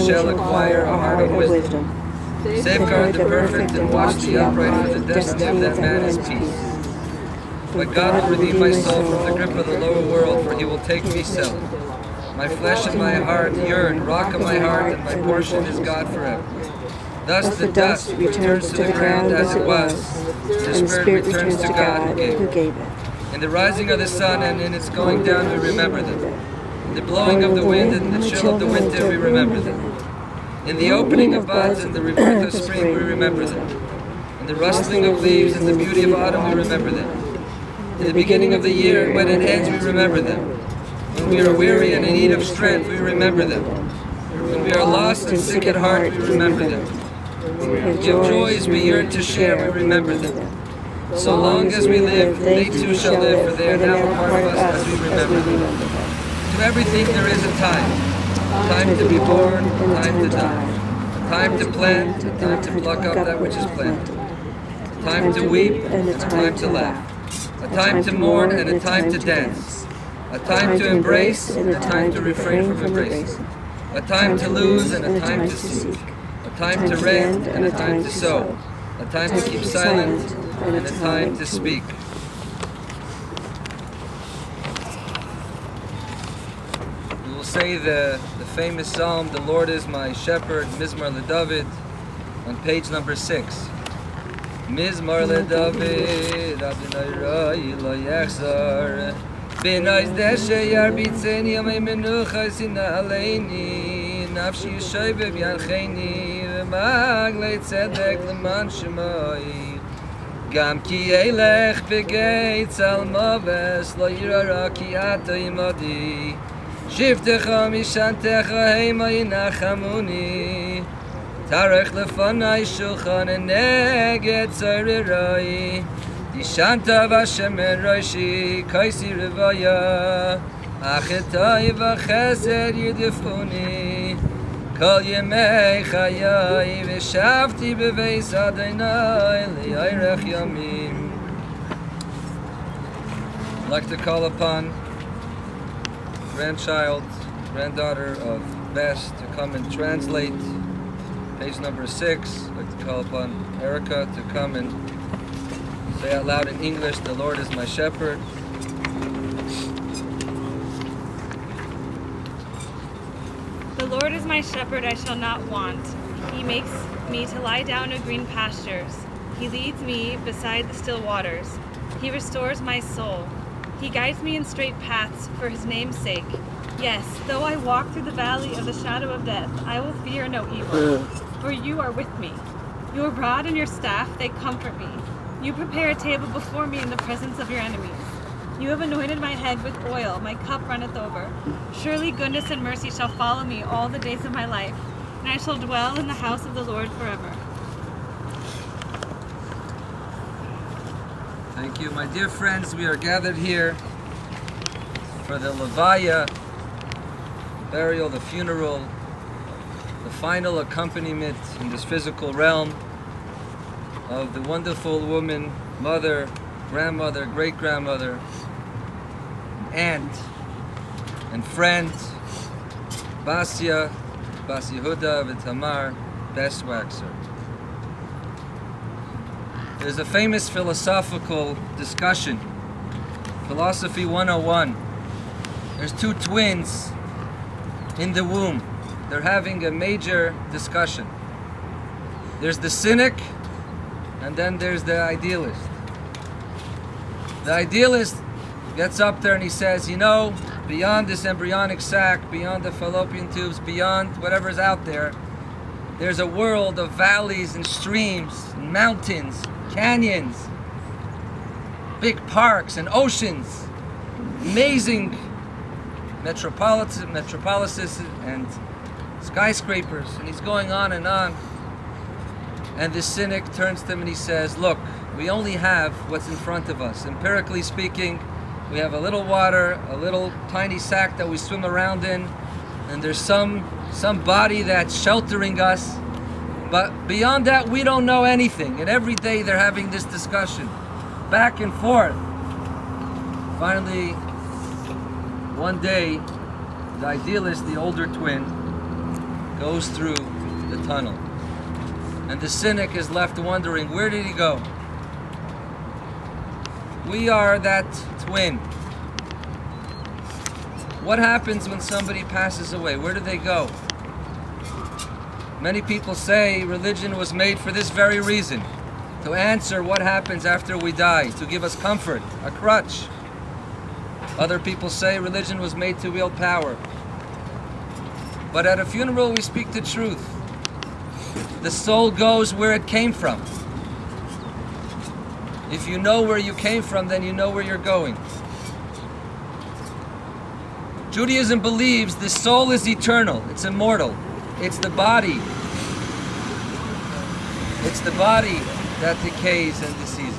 shall acquire a heart of wisdom. Safeguard the perfect and watch the upright, for the destiny of that man is peace. But God will redeem my soul from the grip of the lower world, for he will take me settled. My flesh and my heart yearn, rock of my heart, and my portion is God forever. Thus the dust returns to the ground as it was, and the spirit returns to God who gave it. In the rising of the sun and in its going down we remember them. In the blowing of the wind and the chill of the winter we remember them. In the opening of buds and the rebirth of spring we remember them. In the rustling of leaves and the beauty of autumn we remember them. In the beginning of the year, when it ends, we remember them. When we are weary and in need of strength, we remember them. When we are lost and sick at heart, we remember them. When we have joys we yearn to share, we remember them. So long as we live, they too shall live, for they are now a part of us as we remember them. To everything there is a time. A time to be born, a time to die. A time to plant, a time to pluck up that which is planted. A time to weep, and a time to laugh. A time to mourn and a time to dance. A time to embrace and a time to refrain from embracing. A time to lose and a time to seek. A time to rend and a time to sow. A time to keep silent and a time to speak. We will say the famous psalm, "The Lord is my shepherd," Mizmar LeDavid, on page number 6. Mizmar LeDavid, Adonai Roi lo yachzor, b'nois deshe yarbitzeni yomei menucha sina aleini, nafshi yishoyve v'yancheni, v'maglei tzedek leman shemoi, gam ki elech b'geit al moves, lo yirara ki ato imodi, shiftecha mishantecha heima yinachamuni, Tarech lefanai shulchan neged tzarirai, Dishanta v'Hashem roishi kaisi revaya, Achetai v'chesed yidifuni, Kol yemei chayai v'shavti b'veis Adonai li'ayrech yamim. I'd like to call upon granddaughter of Bess to come and translate page number 6. I'd like to call upon Erica to come and say out loud in English, "The Lord is my shepherd." The Lord is my shepherd, I shall not want. He makes me to lie down in green pastures. He leads me beside the still waters. He restores my soul. He guides me in straight paths for his name's sake. Yes, though I walk through the valley of the shadow of death, I will fear no evil. For you are with me. Your rod and your staff, they comfort me. You prepare a table before me in the presence of your enemies. You have anointed my head with oil, my cup runneth over. Surely goodness and mercy shall follow me all the days of my life, and I shall dwell in the house of the Lord forever. Thank you, my dear friends. We are gathered here for the Levaya, burial, the funeral, the final accompaniment in this physical realm of the wonderful woman, mother, grandmother, great-grandmother, aunt, and friend, Bas Yehuda v'Tamar, Bess Waxer. There's a famous philosophical discussion, Philosophy 101. There's two twins in the womb. They're having a major discussion. There's the cynic, and then there's the idealist. The idealist gets up there and he says, beyond this embryonic sac, beyond the fallopian tubes, beyond whatever's out there, there's a world of valleys and streams, and mountains, canyons, big parks and oceans, amazing metropolises and skyscrapers, and he's going on and on. And the cynic turns to him and he says, look, we only have what's in front of us. Empirically speaking, we have a little water, a little tiny sack that we swim around in, and there's some body that's sheltering us. But beyond that, we don't know anything. And every day they're having this discussion, back and forth. Finally, one day, the idealist, the older twin, goes through the tunnel. And the cynic is left wondering, where did he go? We are that twin. What happens when somebody passes away? Where do they go? Many people say religion was made for this very reason, to answer what happens after we die, to give us comfort, a crutch. Other people say religion was made to wield power. But at a funeral we speak the truth. The soul goes where it came from. If you know where you came from, then you know where you're going. Judaism believes the soul is eternal, it's immortal. It's the body. It's the body that decays and diseases.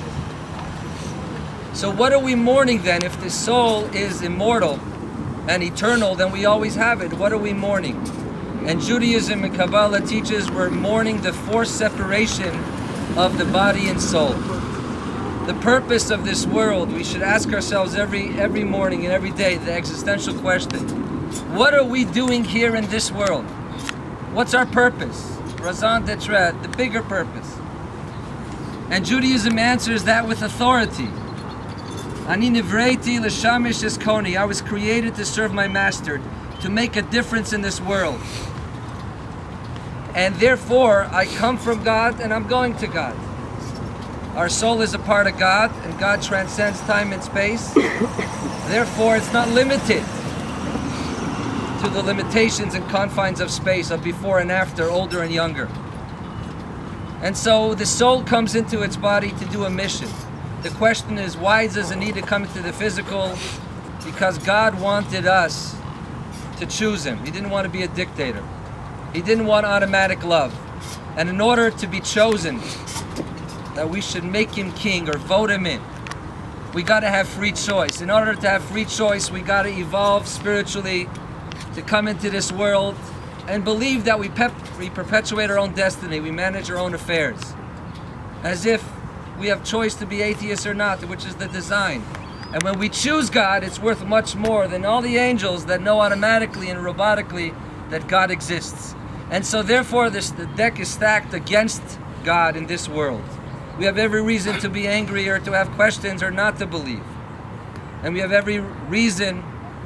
So what are we mourning then? If the soul is immortal and eternal, then we always have it. What are we mourning? And Judaism and Kabbalah teaches we're mourning the forced separation of the body and soul. The purpose of this world, we should ask ourselves every morning and every day the existential question. What are we doing here in this world? What's our purpose? Razan d'etre, the bigger purpose. And Judaism answers that with authority. Ani nivreiti l'shamish eskoni. I was created to serve my master, to make a difference in this world. And therefore, I come from God and I'm going to God. Our soul is a part of God, and God transcends time and space. Therefore, it's not limited to the limitations and confines of space, of before and after, older and younger. And so the soul comes into its body to do a mission. The question is, why does it need to come into the physical? Because God wanted us to choose Him. He didn't want to be a dictator. He didn't want automatic love. And in order to be chosen, that we should make Him king or vote Him in, we got to have free choice. In order to have free choice, we got to evolve spiritually, to come into this world and believe that we perpetuate our own destiny, we manage our own affairs, as if we have choice to be atheists or not, which is the design. And when we choose God, it's worth much more than all the angels that know automatically and robotically that God exists. And so therefore the deck is stacked against God in this world. We have every reason to be angry or to have questions or not to believe. And we have every reason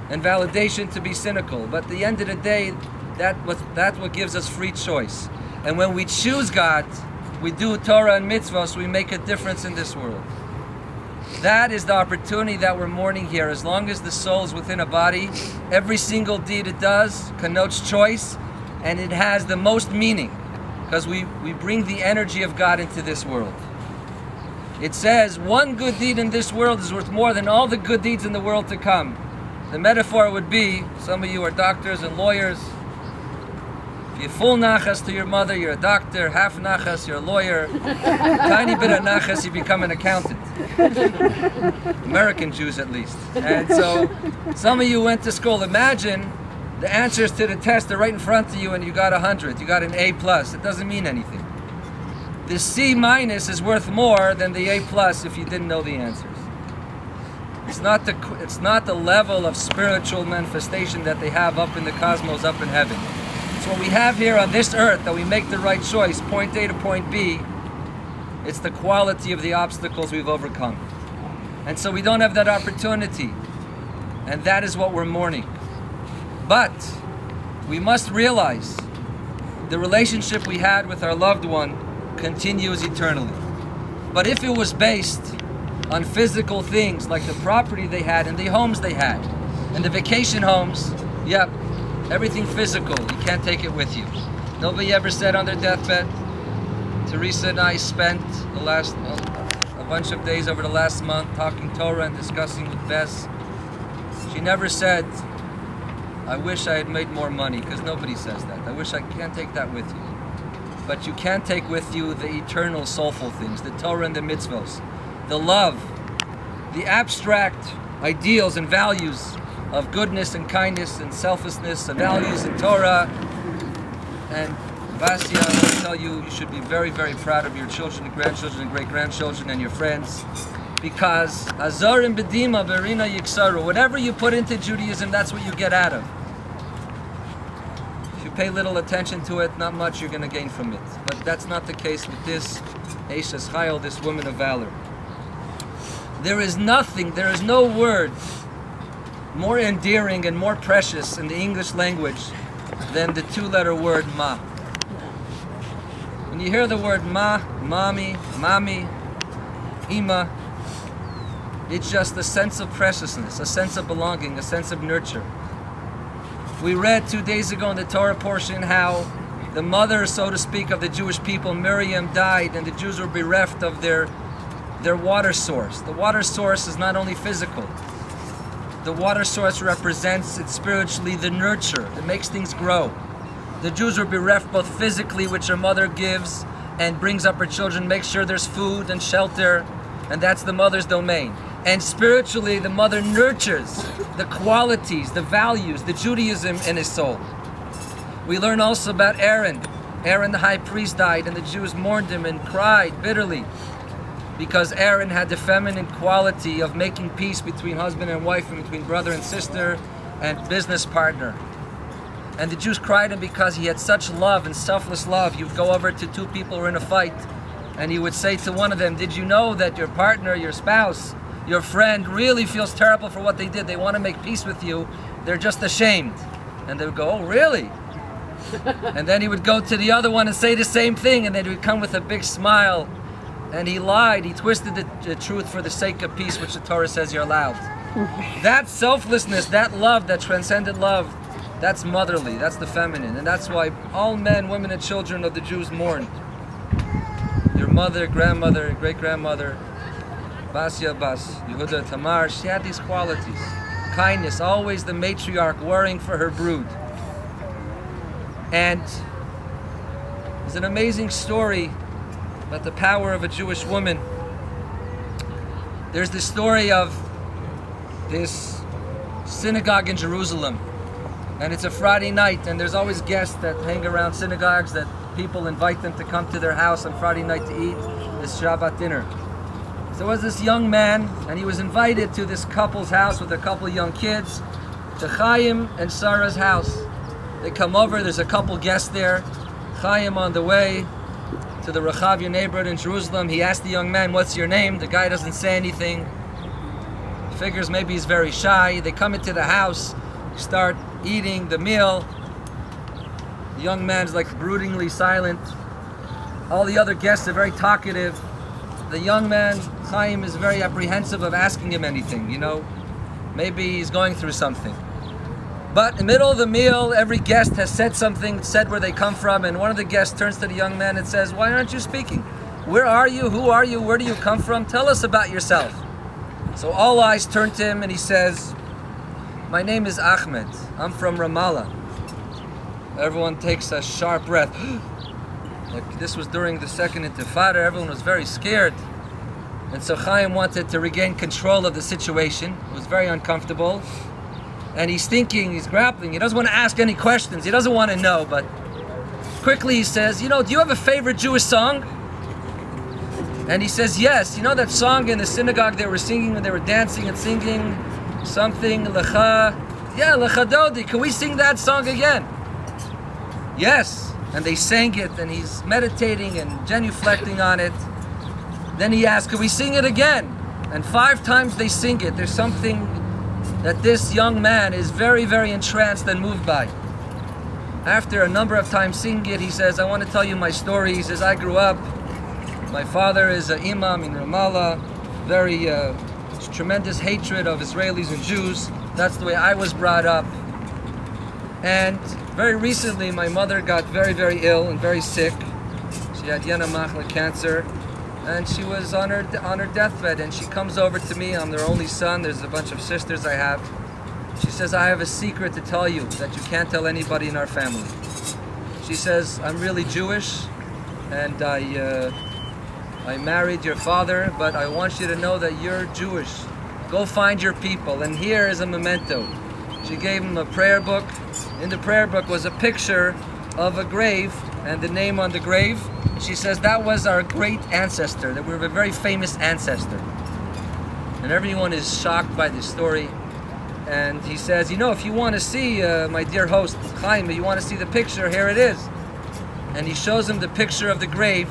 and validation to be cynical. But at the end of the day, that's what gives us free choice. And when we choose God, we do Torah and mitzvahs, we make a difference in this world. That is the opportunity that we're mourning here. As long as the soul is within a body, every single deed it does connotes choice, and it has the most meaning, because we bring the energy of God into this world. It says, one good deed in this world is worth more than all the good deeds in the world to come. The metaphor would be, some of you are doctors and lawyers. If you full nachas to your mother, you're a doctor. Half nachas, you're a lawyer. Tiny bit of nachas, you become an accountant. American Jews, at least. And so, some of you went to school. Imagine the answers to the test are right in front of you and you got 100. You got an A+. It doesn't mean anything. The C- is worth more than the A+ if you didn't know the answers. It's not the level of spiritual manifestation that they have up in the cosmos, up in heaven. It's what we have here on this earth, that we make the right choice, point A to point B. It's the quality of the obstacles we've overcome. And so we don't have that opportunity. And that is what we're mourning. But we must realize the relationship we had with our loved one continues eternally. But if it was based on physical things like the property they had and the homes they had and the vacation homes, yep, everything physical, you can't take it with you. Nobody ever said on their deathbed. Teresa and I spent a bunch of days over the last month talking Torah and discussing with Bess. She never said, I wish I had made more money, because nobody says that. I wish I can't take that with you. But you can take with you the eternal soulful things, the Torah and the mitzvos, the love, the abstract ideals and values of goodness and kindness and selflessness, and values in Torah. And Vasya, I will tell you, you should be very, very proud of your children and grandchildren and great-grandchildren and your friends, because Azar and Bedima, Berina Yiksaru, whatever you put into Judaism, that's what you get out of. If you pay little attention to it, not much you're going to gain from it. But that's not the case with this Eishes Chayil, this woman of valor. There is nothing, there is no word more endearing and more precious in the English language than the two-letter word ma. When you hear the word ma, mommy, ima, it's just a sense of preciousness, a sense of belonging, a sense of nurture. We read 2 days ago in the Torah portion how the mother, so to speak, of the Jewish people, Miriam, died, and the Jews were bereft of their water source. The water source is not only physical. The water source represents it spiritually, the nurture that makes things grow. The Jews were bereft both physically, which their mother gives and brings up her children, makes sure there's food and shelter, and that's the mother's domain. And spiritually, the mother nurtures the qualities, the values, the Judaism in his soul. We learn also about Aaron. Aaron the high priest died, and the Jews mourned him and cried bitterly because Aaron had the feminine quality of making peace between husband and wife and between brother and sister and business partner. And the Jews cried him because he had such love and selfless love. You'd go over to two people who were in a fight, and he would say to one of them, did you know that your partner, your spouse, your friend really feels terrible for what they did? They want to make peace with you. They're just ashamed. And they would go, oh, really? And then he would go to the other one and say the same thing, and then he would come with a big smile. And he lied. He twisted the truth for the sake of peace, which the Torah says you're allowed. That selflessness, that love, that transcendent love, that's motherly, that's the feminine. And that's why all men, women, and children of the Jews mourned. Your mother, grandmother, great-grandmother, Basya, Bas, Yehuda, Tamar, she had these qualities. Kindness, always the matriarch worrying for her brood. And there's an amazing story about the power of a Jewish woman. There's the story of this synagogue in Jerusalem, and it's a Friday night, and there's always guests that hang around synagogues that people invite them to come to their house on Friday night to eat this Shabbat dinner. So there was this young man, and he was invited to this couple's house with a couple of young kids, to Chaim and Sarah's house. They come over, there's a couple guests there. Chaim on the way to the Rechavia neighborhood in Jerusalem, he asked the young man, what's your name? The guy doesn't say anything. Figures maybe he's very shy. They come into the house, start eating the meal. The young man's like broodingly silent. All the other guests are very talkative. The young man, Chaim, is very apprehensive of asking him anything, you know. Maybe he's going through something. But in the middle of the meal, every guest has said something, said where they come from, and one of the guests turns to the young man and says, why aren't you speaking? Where are you? Who are you? Where do you come from? Tell us about yourself. So all eyes turn to him, and he says, my name is Ahmed. I'm from Ramallah. Everyone takes a sharp breath. Like this was during the second Intifada. Everyone was very scared. And so Chaim wanted to regain control of the situation. It was very uncomfortable. And he's thinking, he's grappling. He doesn't want to ask any questions. He doesn't want to know, but quickly he says, you know, do you have a favorite Jewish song? And he says, yes. You know that song in the synagogue they were singing when they were dancing and singing something, Lecha? Yeah, Lecha Dodi. Can we sing that song again? Yes. And they sang it, and he's meditating and genuflecting on it. Then he asks, can we sing it again? And 5 times they sing it. There's something that this young man is very, very entranced and moved by. After a number of times singing it, he says, I want to tell you my story. He says, I grew up, my father is an imam in Ramallah, very tremendous hatred of Israelis and Jews. That's the way I was brought up. And very recently, my mother got very, very ill and very sick. She had Yena Machla cancer. And she was on her deathbed, and she comes over to me. I'm their only son. There's a bunch of sisters I have. She says, I have a secret to tell you that you can't tell anybody in our family. She says, I'm really Jewish, and I married your father, but I want you to know that you're Jewish. Go find your people, and here is a memento. She gave him a prayer book. In the prayer book was a picture of a grave, and the name on the grave. She says that was our great ancestor, that we were a very famous ancestor. And everyone is shocked by this story. and he says, you know, if you want to see my dear host Chaim, you want to see the picture, here it is. And he shows him the picture of the grave.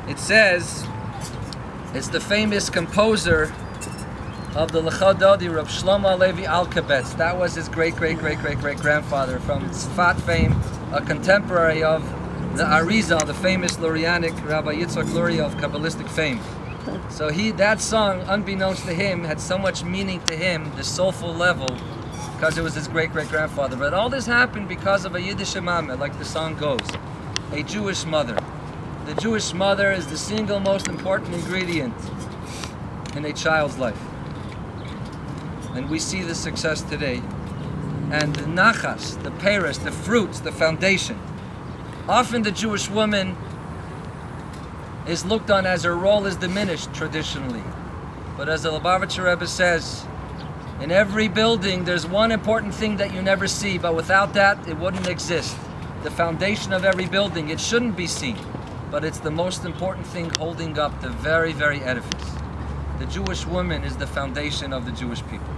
It says it's the famous composer of the Lecha Dodi, Reb Shlomo Levi Alkabetz. That was his great-great-great-great-great-grandfather from Tzfat fame, a contemporary of the Arizal, the famous Lurianic Rabbi Yitzhak Luria of Kabbalistic fame. So that song, unbeknownst to him, had so much meaning to him, the soulful level, because it was his great-great-grandfather. But all this happened because of a Yiddish mama, like the song goes, a Jewish mother. The Jewish mother is the single most important ingredient in a child's life. And we see the success today. And the nachas, the peres, the fruits, the foundation. Often the Jewish woman is looked on as her role is diminished traditionally. But as the Lubavitcher Rebbe says, in every building there's one important thing that you never see, but without that it wouldn't exist. The foundation of every building, it shouldn't be seen, but it's the most important thing holding up the very, very edifice. The Jewish woman is the foundation of the Jewish people.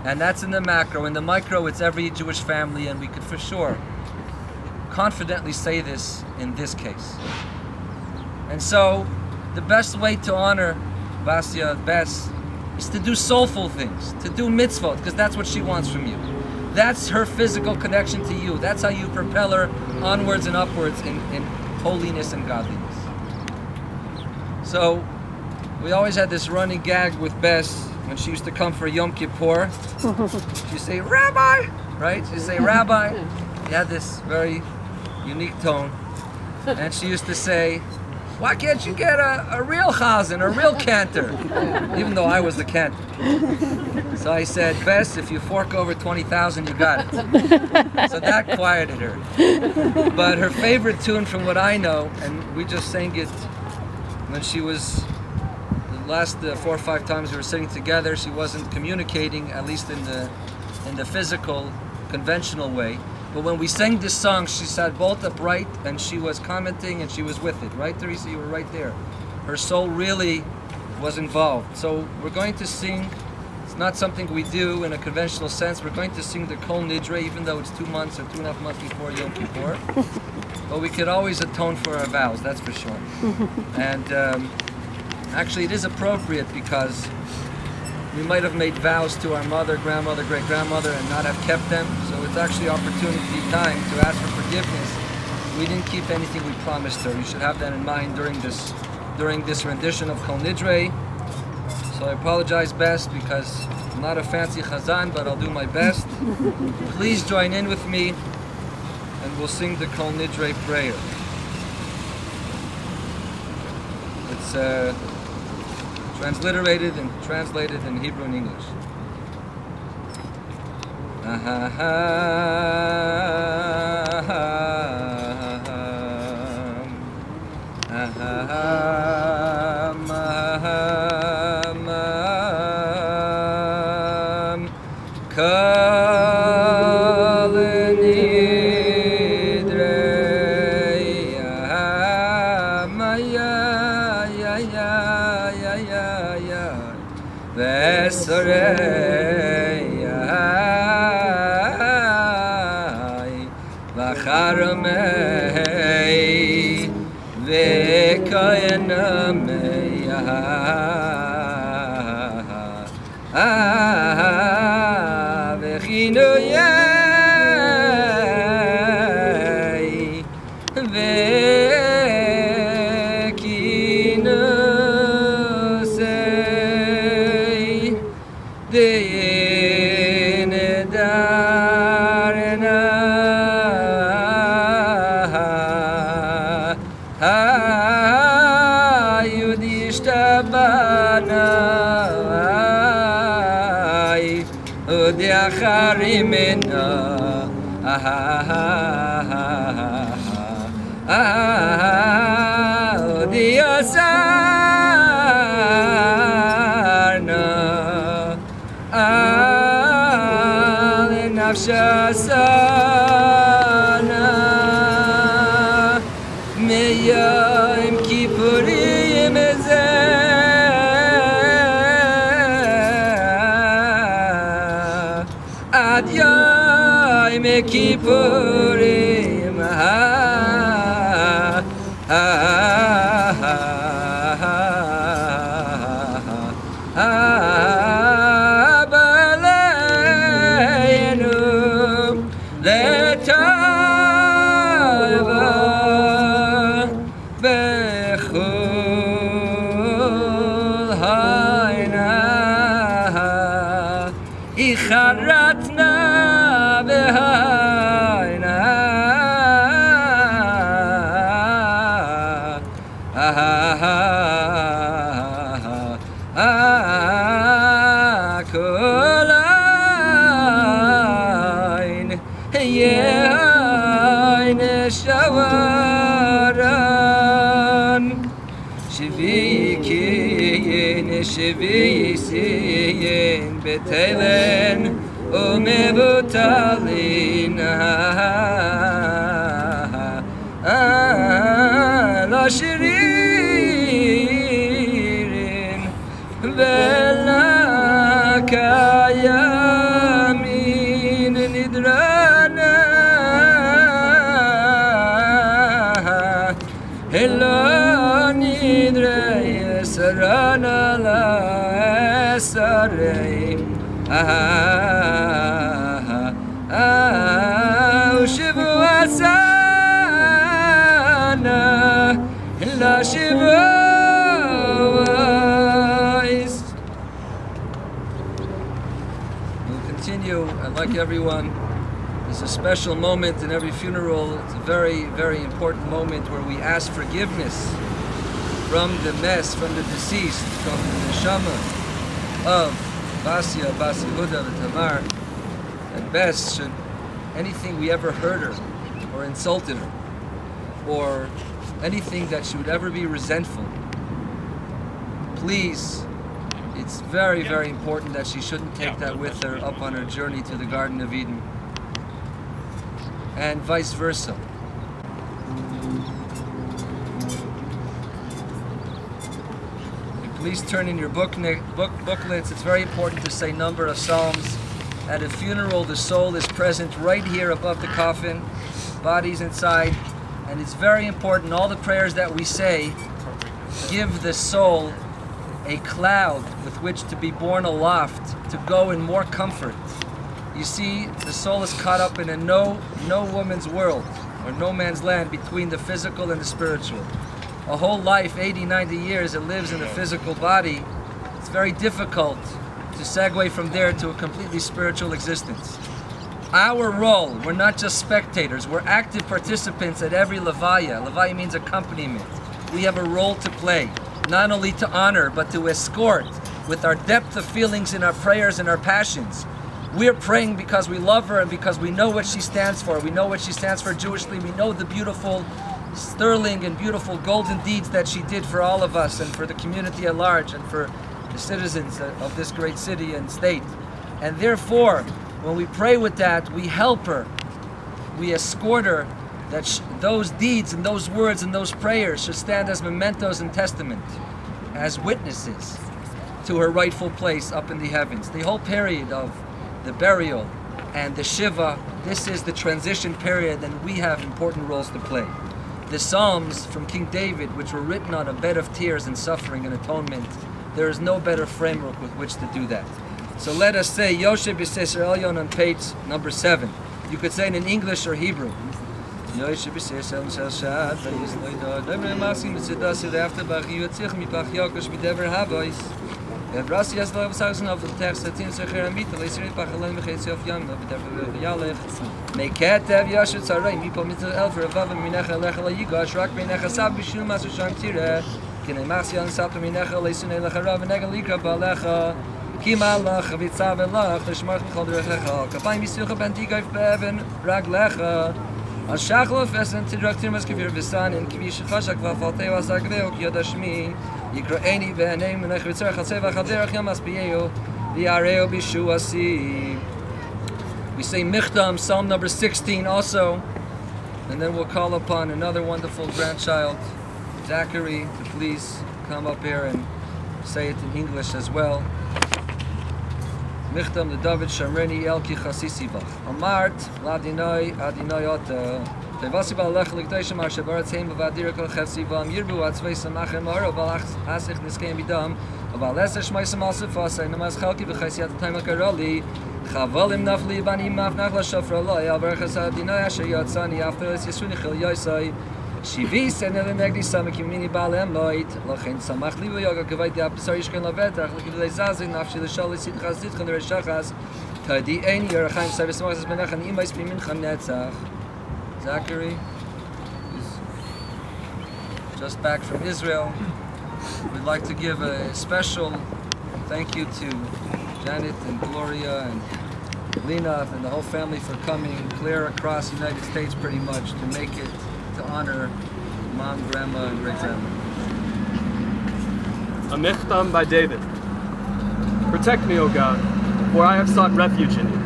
And that's in the macro. In the micro, it's every Jewish family, and we could for sure confidently say this in this case. And so, the best way to honor Basia, Bess, is to do soulful things, to do mitzvot, because that's what she wants from you. That's her physical connection to you. That's how you propel her onwards and upwards in holiness and godliness. So, we always had this running gag with Bess when she used to come for Yom Kippur. She'd say, Rabbi, right? She'd say, Rabbi. She had this very unique tone. And she used to say, why can't you get a real chazan, a real cantor? Even though I was the cantor. So I said, Bess, if you fork over 20,000, you got it. So that quieted her. But her favorite tune from what I know, and we just sang it when she was, the last 4 or 5 times we were sitting together, she wasn't communicating, at least in the physical, conventional way. But when we sang this song, she sat bolt upright and she was commenting and she was with it. Right, Teresa? You were right there. Her soul really was involved. So we're going to sing. It's not something we do in a conventional sense. We're going to sing the Kol Nidre, even though it's 2 months or 2.5 months before Yom Kippur. But we could always atone for our vows, that's for sure. And actually it is appropriate because we might have made vows to our mother, grandmother, great-grandmother and not have kept them. So it's actually opportunity time to ask for forgiveness. We didn't keep anything we promised her. You should have that in mind during this rendition of Kol Nidre. So I apologize, Bess, because I'm not a fancy chazan, but I'll do my best. Please join in with me and we'll sing the Kol Nidre prayer. It's transliterated and translated in Hebrew and English. Kippurim. Shivisiyin betelen umebutalin la shiririn vela kayamin nidrana ela nidre sarana la Sarei, Shivu Asana, La Shivu. We'll continue, and like everyone, there's a special moment in every funeral. It's a very, very important moment where we ask forgiveness from the mess, from the deceased, from the neshama of Basia, Bas Yehuda, and Tamar, and Bess, should anything we ever hurt her, or insulted her, or anything that she would ever be resentful, please, it's very, very important that she shouldn't take that with her up on her journey to the Garden of Eden, and vice versa. Please turn in your booklets. It's very important to say number of psalms. At a funeral, the soul is present right here above the coffin, body's inside, and it's very important. All the prayers that we say give the soul a cloud with which to be borne aloft, to go in more comfort. You see, the soul is caught up in a no woman's world, or no man's land between the physical and the spiritual. A whole life, 80, 90 years, it lives in the physical body. It's very difficult to segue from there to a completely spiritual existence. Our role, we're not just spectators, we're active participants at every levaya. Levaya means accompaniment. We have a role to play, not only to honor, but to escort with our depth of feelings in our prayers and our passions. We're praying because we love her and because we know what she stands for. We know what she stands for Jewishly. We know the beautiful sterling and beautiful golden deeds that she did for all of us and for the community at large and for the citizens of this great city and state. And therefore, when we pray with that, we help her, we escort her, that those deeds and those words and those prayers should stand as mementos and testament, as witnesses to her rightful place up in the heavens. The whole period of the burial and the Shiva, this is the transition period, and we have important roles to play. The Psalms from King David, which were written on a bed of tears and suffering and atonement, there is no better framework with which to do that. So let us say Yoshe B'Seser Elyon on page number 7. You could say it in English or Hebrew. Yoshe B'Seser Elyon Shad V'Yisloida Dever Masim B'Tzidas Yirafta B'Achi Yotzich Mipach Yokosh B'Dever Havois Rasi Yaslo V'Sagson of the text Satin Secher Amita L'Yisri Pachalem V'Chetzi of Yam B'Dever V'Yalech Meketev Yoshe Tzaray Mipo Mitzvah Elfer Avav Minecha Lecha L'Yigosh Rak Minecha Sab B'Shum Masu Sham Tireh Kinei Machsi An Sapta Minecha L'Yisunei Lecha Rav Nega Likra Ba'Lecha Kima Lach Vitzav Elach L'Shmarch M'Chol D'Rechecha Kapayim Yisucha Ben Tigoyf Be'even Rag Lecha Al Shachlo Fesen Tidrak Tirmas Kivir V'San In Kivish Chashak V'Falteo Asagveo Kiyodashmi Yikraeni V'Enem Menech Vitzar Chatzeva Chaderach Yamas B'Yehu V'Yareo B'Shu Asi. We say Michtam, Psalm number 16 also, and then we'll call upon another wonderful grandchild, Zachary, to please come up here and say it in English as well. Michtam David Shamreni Elki Chasisi Bach. Amart Ladinoi Adinoi Ota. Tevasiba Lech Likdesha Marsha Barat Heim Vadir Kol Chefsivam Yirbu Atzvei Samachem Maro Balach Asich Niskeim Bidam Abalesa Shmaisam Alsifasa Namaz Chalki V'Chaisiat Taima Karoli Chavalim Nafli Bani Maf Nachla Shafra Loi Alberchas Adinoi Asher Yatzani Afteres Yisuni Chil Yosai Shivis and the Negdi Samak Mini Balem Loit Lachin Samach Livu Yoga Kavait the Apsarishkan Lavetach Likidle Zazin Nafshi Lishali Sit Chazit Khan Reshachas Tadi Ein Yerachim Service Moses Menachan Imais Bimincham Netzach. Zachary is just back from Israel. We'd like to give a special thank you to Janet and Gloria and Lena and the whole family for coming clear across the United States pretty much to make it to honor Mom, Grandma, and Great Grandma. A michtam by David. Protect me, O God, for I have sought refuge in you.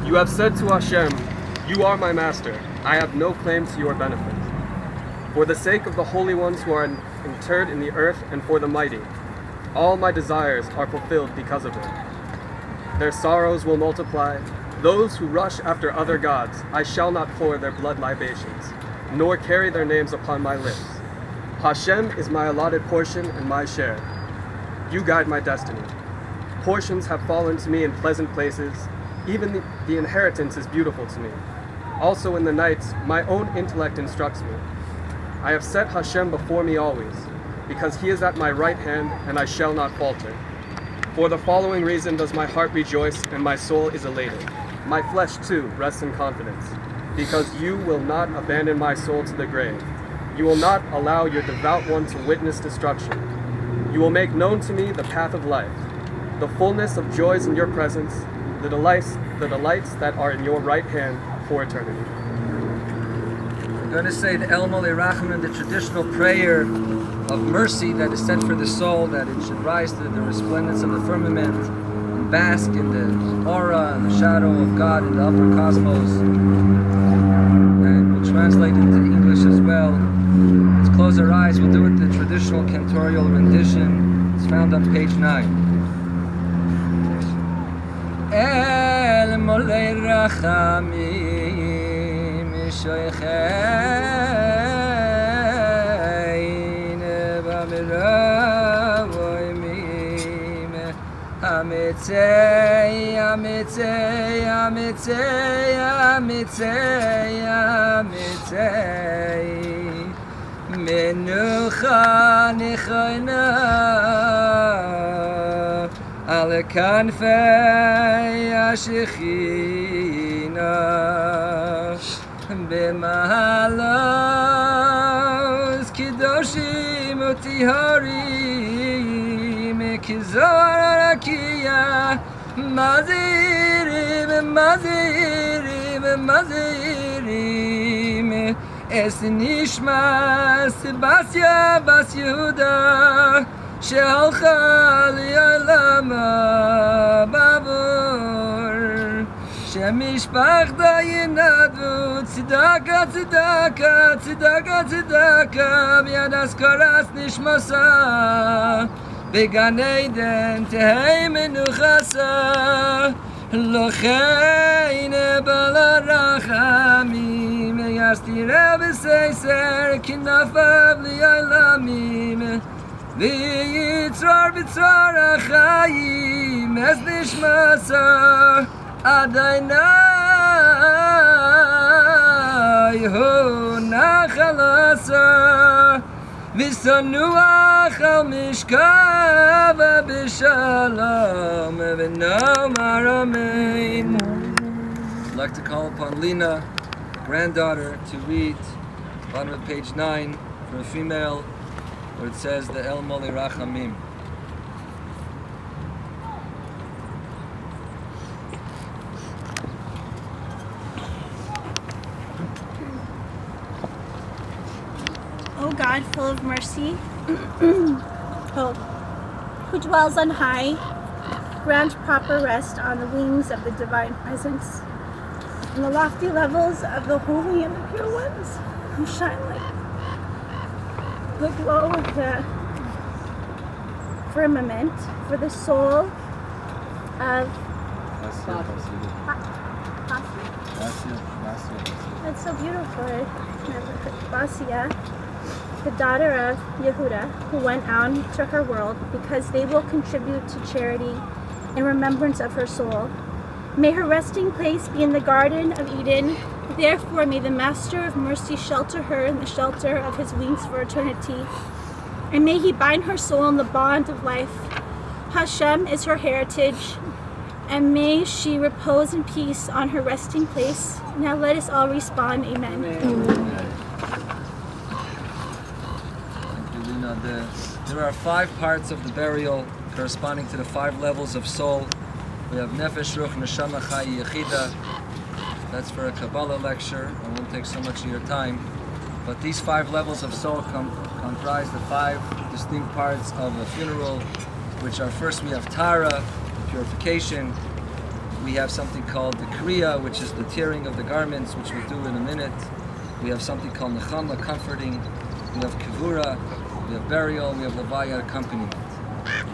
You have said to Hashem, you are my master. I have no claim to your benefit. For the sake of the holy ones who are interred in the earth and for the mighty, all my desires are fulfilled because of it. Their sorrows will multiply. Those who rush after other gods, I shall not pour their blood libations, nor carry their names upon my lips. Hashem is my allotted portion and my share. You guide my destiny. Portions have fallen to me in pleasant places. Even the inheritance is beautiful to me. Also in the nights, my own intellect instructs me. I have set Hashem before me always, because he is at my right hand, and I shall not falter. For the following reason does my heart rejoice, and my soul is elated. My flesh too rests in confidence, because you will not abandon my soul to the grave. You will not allow your devout one to witness destruction. You will make known to me the path of life, the fullness of joys in your presence, the delights that are in your right hand for eternity. We're going to say the El Mole Rachamim, the traditional prayer of mercy that is sent for the soul, that it should rise to the resplendence of the firmament and bask in the aura and the shadow of God in the upper cosmos. And we'll translate into English as well. Let's close our eyes. We'll do it the traditional cantorial rendition. It's found on page 9. El Molei Rachamim Shoichein B'miravoimim Amitzei Amitzei Amitzei Amitzei Amitzei Menucha Nichoina Ale kanfei Ashechina B'mahalos Kedoshim Utiharim Kizor Rakia Mazirim Mazirim Mazirim Es Nishmas Basya Bas Yehuda שהלכה לעלמה בעבור שמשפחתה ינדבו צדקה צדקה צדקה צדקה ביד אזכרת נשמתה בגן עדן תהא מנוחתה לכן בעל הרחמים יסתירה בססר כנפיו לעלמים ויצרור בצרור החיים אז נשמתה אדוני הוא נחלתה ושנוח על משכב בשלום ונאמר אמן. I'd like to call upon Lena, granddaughter, to read bottom of page 9 for a female, where it says the El Mole Rachamim. O God, full of mercy, who dwells on high, grant proper rest on the wings of the divine presence, in the lofty levels of the holy and the pure ones, who shine like the glow of the firmament, for the soul of That's so beautiful. Basia, the daughter of Yehuda, who went out to her world, because they will contribute to charity in remembrance of her soul. May her resting place be in the Garden of Eden. Therefore, may the Master of Mercy shelter her in the shelter of his wings for eternity. And may he bind her soul in the bond of life. Hashem is her heritage, and may she repose in peace on her resting place. Now let us all respond, Amen. There are 5 parts of the burial corresponding to the 5 levels of soul. We have Nefesh, Ruch, Neshama, Chai, Yechida. That's for a Kabbalah lecture. I won't take so much of your time. But these 5 levels of soul comprise the 5 distinct parts of a funeral, which are: first we have Tara, the purification. We have something called the Kriya, which is the tearing of the garments, which we'll do in a minute. We have something called Nechama, comforting. We have Kivura, we have burial, we have Levaya, accompaniment.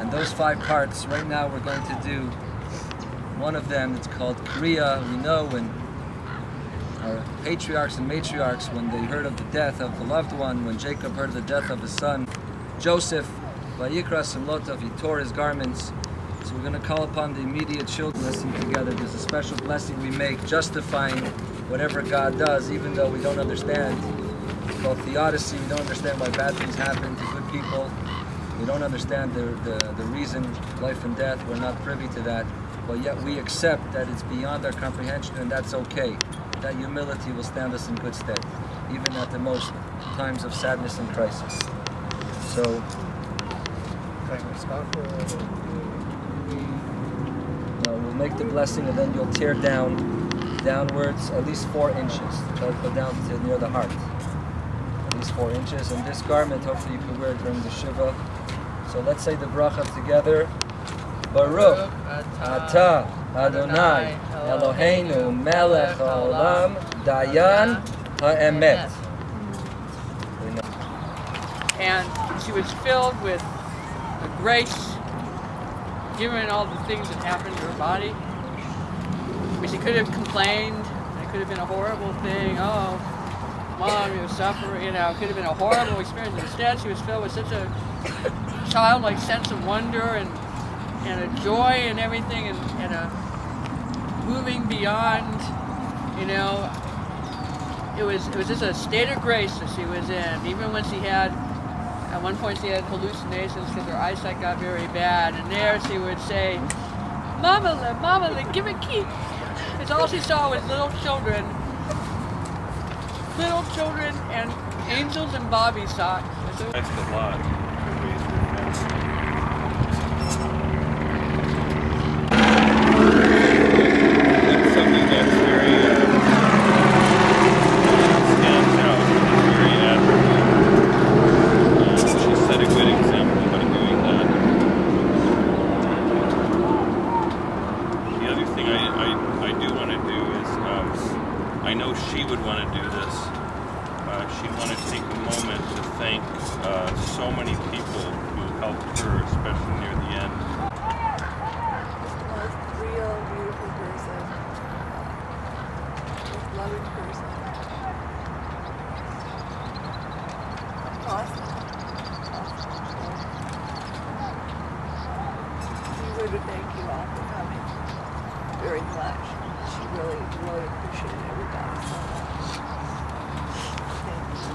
And those 5 parts, right now we're going to do one of them. It's called Kriya. We know when our patriarchs and matriarchs, when they heard of the death of the loved one, when Jacob heard of the death of his son Joseph, Vayikra Simlotov, he tore his garments. So we're going to call upon the immediate children to listen together. There's a special blessing we make justifying whatever God does, even though we don't understand. It's called theodicy. We don't understand why bad things happen to good people. We don't understand the reason, life and death. We're not privy to that. But yet we accept that it's beyond our comprehension, and that's okay. That humility will stand us in good stead, even at the most times of sadness and crisis. So, we'll make the blessing, and then you'll tear downwards at least 4 inches. Try to go down to near the heart. At least 4 inches. And this garment, hopefully you can wear it during the Shiva. So let's say the bracha together. Baruch Atah Adonai Eloheinu Melech Haolam Dayan HaEmet. And she was filled with the grace, given all the things that happened to her body. I mean, she could have complained. It could have been a horrible thing. Oh, Mom, you're suffering. You know, it could have been a horrible experience. Instead, she was filled with such a childlike sense of wonder and a joy and everything, and a moving beyond, you know. It was just a state of grace that she was in. Even when she had, at one point she had hallucinations because her eyesight got very bad, and there she would say, Mama, give a key. Because all she saw was little children and angels and bobby socks. That's a lot. That's something that's very stands out. It's very admirable. She set a good example by doing that. The other thing I do want to do is, I know she would want to do this. She'd want to take a moment to thank so many people who helped her, especially near the end. Most real, beautiful person. Most loving person. Awesome. We would thank you all for coming very much. She really, really appreciated everybody so much. Thank you.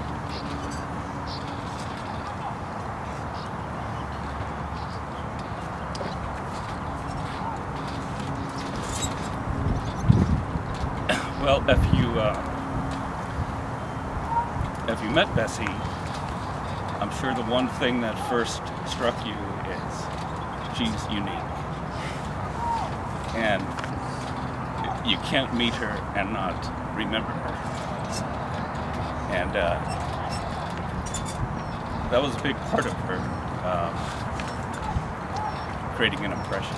Well, if you met Bessie, I'm sure the one thing that first struck you is she's unique, and you can't meet her and not remember her. And that was a big part of her creating an impression.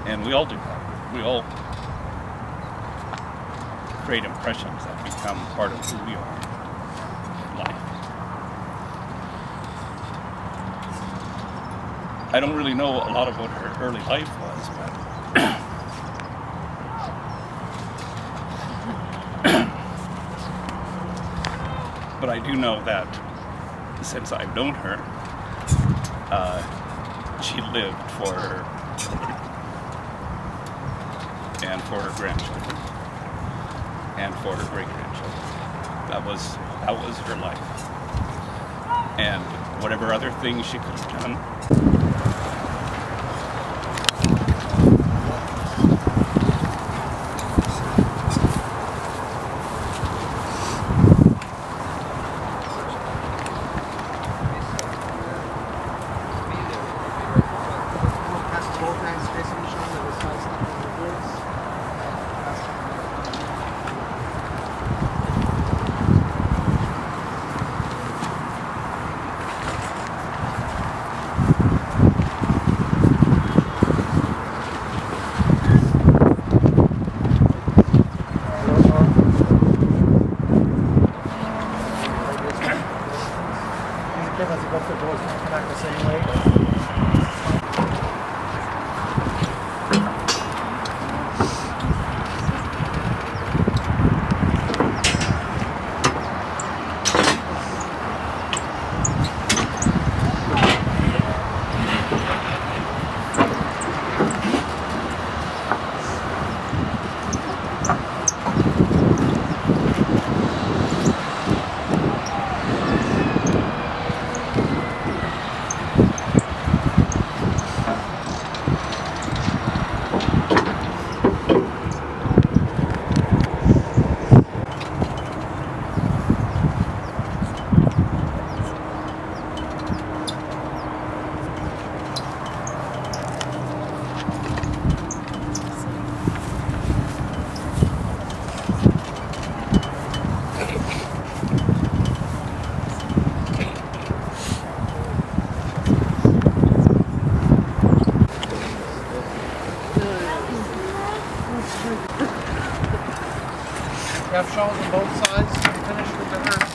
And we all do that. We all create impressions that become part of who we are in life. I don't really know a lot of what her early life was, but I do know that since I've known her, she lived for her children and for her grandchildren and for her great-grandchildren. That was her life. And whatever other things she could have done, You have shovels on both sides. Finish with the earth.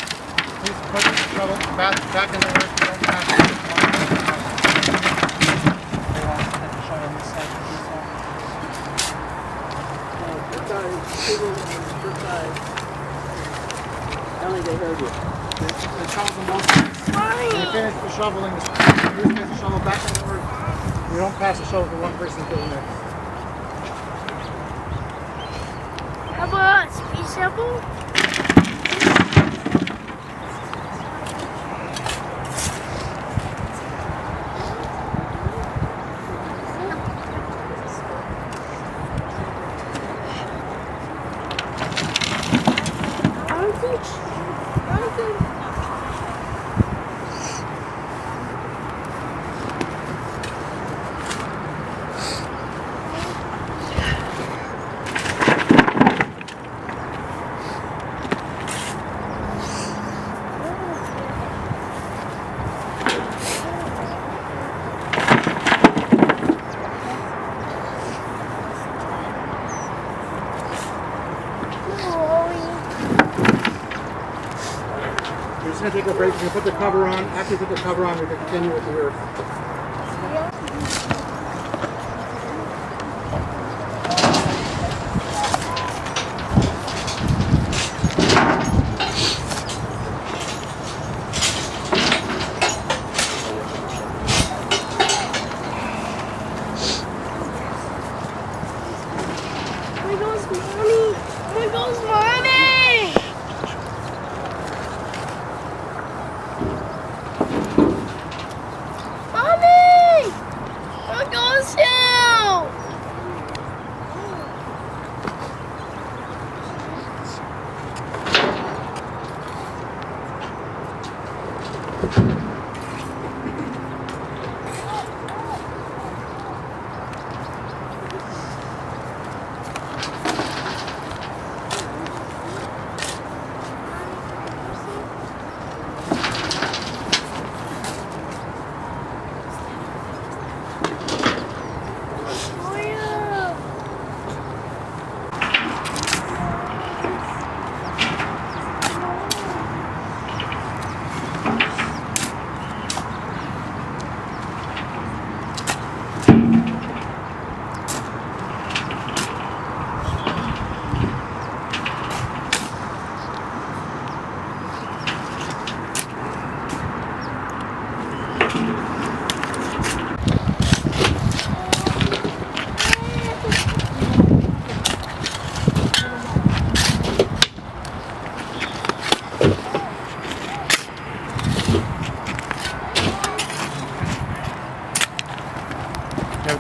Please put the shovel back in the earth. You don't pass it. They want to hit the shovel on this side. I don't think they heard you. The shovels on both sides. When you finish the shoveling, you get the shovel back in the earth. You don't pass the shovel for one person to in there. How about speed shovel? We're just going to take a break. We're going to put the cover on. After you put the cover on, we can continue with the earth.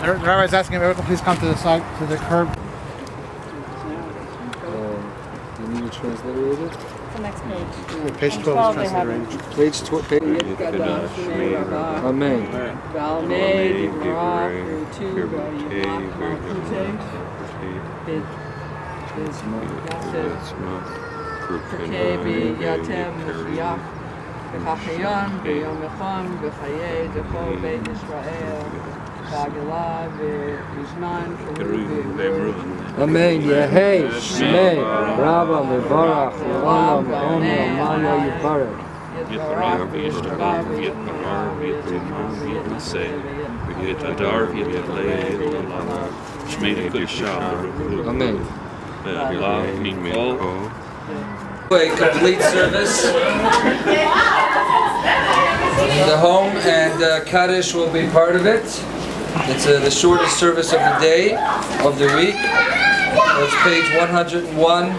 The rabbi's asking everyone to please come to the side, to the curb. You need to transliterate it? The next page. Page 12 is transliterated. Page 12. Amen. Amen. Yehei Shmei Rabba Mevarach Olam Omer Maya Yivarech. Yitbarach v'yishtabach v'yitmarar v'yitamar v'yitmaseh v'yitadar v'yitlei v'lala Shmei Kudshah Amen. v'lav mikol. A complete service. The home and Kaddish will be part of it. It's the shortest service of the day, of the week. It's page 101.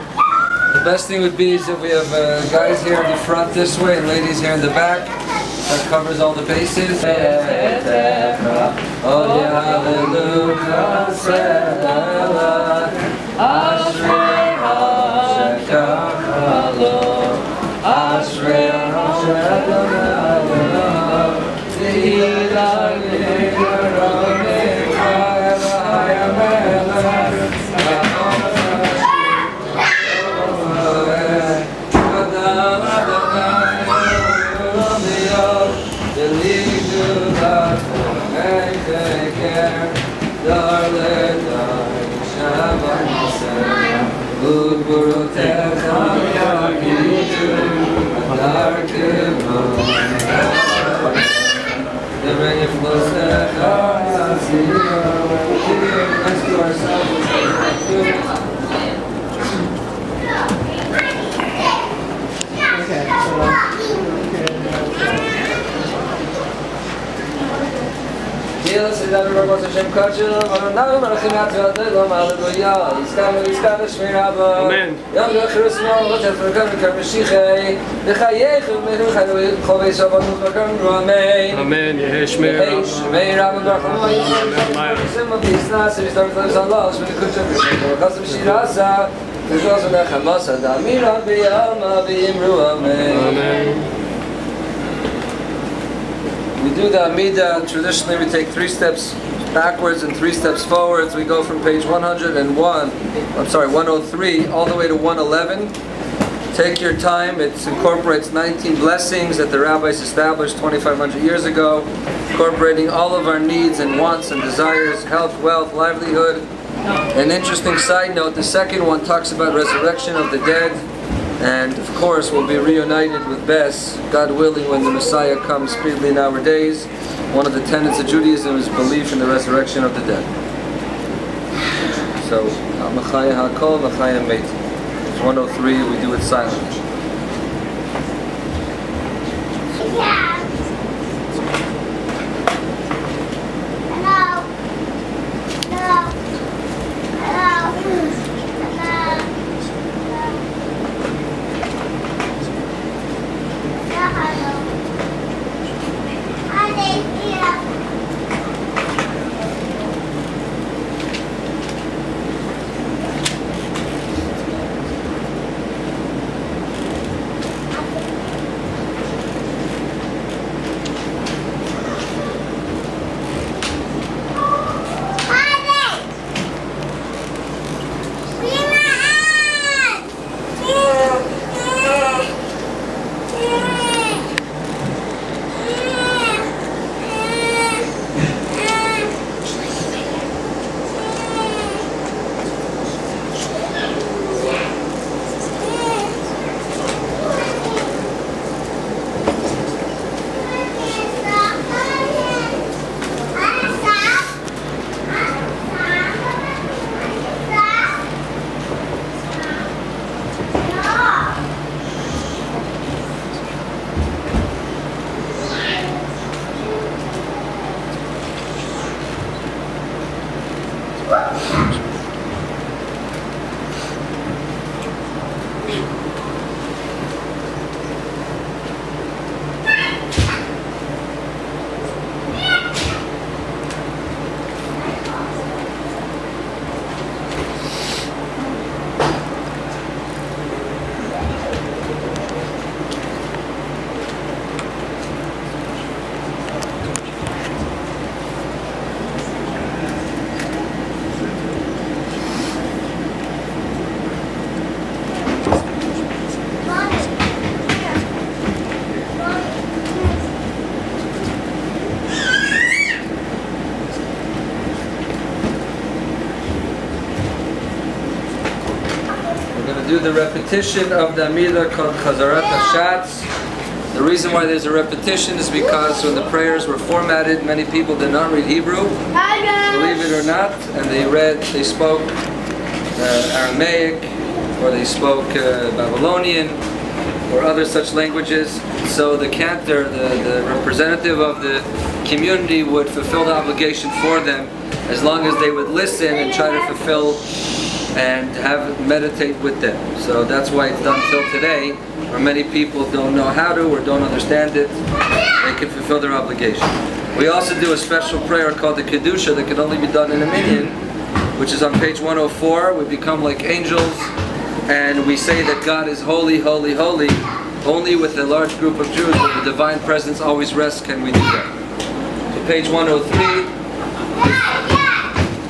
The best thing would be is if we have guys here in the front this way and ladies here in the back. That covers all the bases. Amen. Yehei Shmei Rabba. Amen. We do the Amidah. Traditionally, we take 3 steps backwards and 3 steps forwards. We go from page 103 all the way to 111. Take your time. It incorporates 19 blessings that the rabbis established 2,500 years ago, incorporating all of our needs and wants and desires, health, wealth, livelihood. An interesting side note, the second one talks about resurrection of the dead, and of course we'll be reunited with Bess, God willing, when the Messiah comes speedily in our days. One of the tenets of Judaism is belief in the resurrection of the dead. So, Machaya HaKol, Machaya Meit. 103, we do it silently. the repetition of the Amidah called Chazarat HaShatz. The reason why there's a repetition is because when the prayers were formatted, many people did not read Hebrew, believe it or not, and they spoke Aramaic, or they spoke Babylonian, or other such languages. So the cantor, the representative of the community, would fulfill the obligation for them as long as they would listen and try to fulfill and meditate with them. So that's why it's done till today, where many people don't know how to or don't understand it. They can fulfill their obligation. We also do a special prayer called the Kedusha that can only be done in a minyan, which is on page 104. We become like angels, and we say that God is holy, holy, holy. Only with a large group of Jews where the divine presence always rests can we do that. So page 103.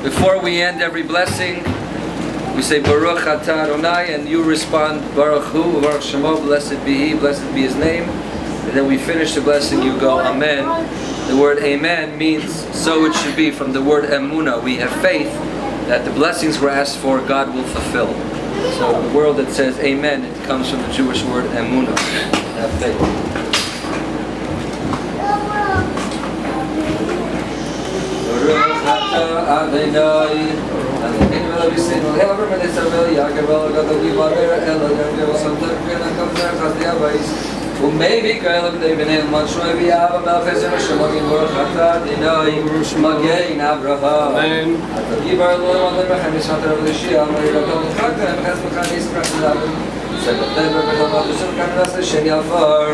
Before we end every blessing, we say Baruch Atah Adonai, and you respond Baruch Hu, Baruch Shemo, blessed be He, blessed be His name. And then we finish the blessing, you go Amen. The word Amen means so it should be, from the word Emunah. We have faith that the blessings we're asked for, God will fulfill. So the word that says Amen, it comes from the Jewish word Emunah. Have faith. Baruch Atah Adonai. وميبي كلام ديبنين مشروع بيابا ملخزم الشمالين ورخاتا ديناي مجين أبرهام أتجيب الله والله بخميس خاطر بالشيء أما إذا كان خاطر بخمس مخانيس برحلاب سبتين بخمات الشم كان راس الشني أفار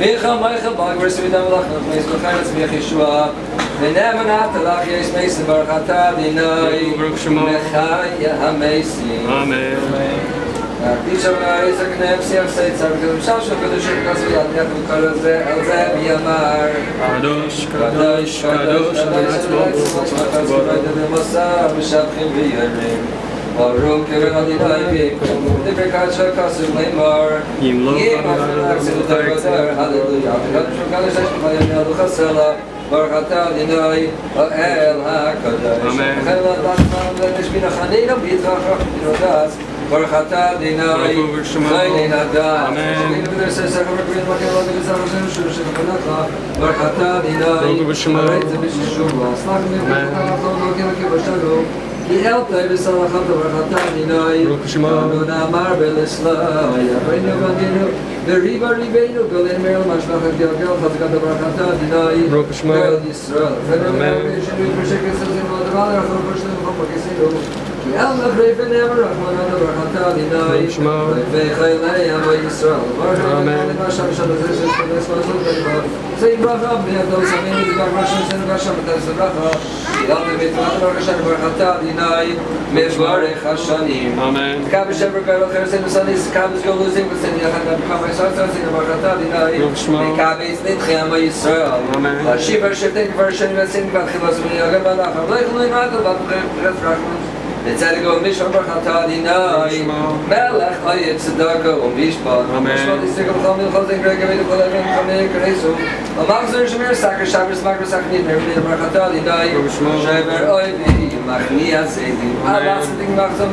ميخا باق برسمي دم الله خميس مخانيس ميخشوا من من عطلاق يس ميس برخاتا ديناي مخايا هميسي آمين Dice una resa che ne sia senza perché non sa che da c'è caso di altri cose alzemi amar Kadosh Kadosh Kadosh Baruch Adonai V'Yekom Deprekat Shakasim Leimar Yimloch Hallelujah Kadosh Kadosh Hashemay Yadu Chasela Baruch Atah Adonai El HaKadosh Amen Nishbina Chanina B'Yitzchak B'Nodas Baruch Atah Adonai Chaylein Adam Amen Baruch Atah Adonai Baruch He helped me with some of the Baruch Atah Adonai Baruch Amar Belisla Yabrinu Bandinu Beriba Ribeinu Golin Meril Mashlach Gilgal Chazgat Baruch Atah Adonai Baruch Yisrael Amen El Nachrefen Emer Rachman Baruch Atah Adonai V'Chaylei Amo Yisrael Amen Say bracha b'yado sameni d'gar Hashem senu Hashem b'taz bracha Yalta v'etrat Baruch Hashem Baruch Atah Adonai Mevarech Hashanim Amen Kav Hashem Baruch Hashem Sanis Kav Zgoluzim V'seni Yachad B'kam Yisrael Senu Baruch Atah Adonai Kav Yitznitchi Amo Yisrael Hashiv Hashem Thank you for Hashem V'seni V'atchilas V'yagam V'alach V'leich L'in V'atel V'atchilas V'rachman Tzedek Mishpah Baruch Atah Adonai Melech Hayet Tzedaka Mishpah Mishpah Yisrael B'chamil Chazin Greg Gavid B'chamil Chamei Kresu Amachzer Shemir Saker Shabbos Magro Sachnit Mervin Baruch Atah Adonai Shever Oivi Machni Azedi Allah Tzedik Machzam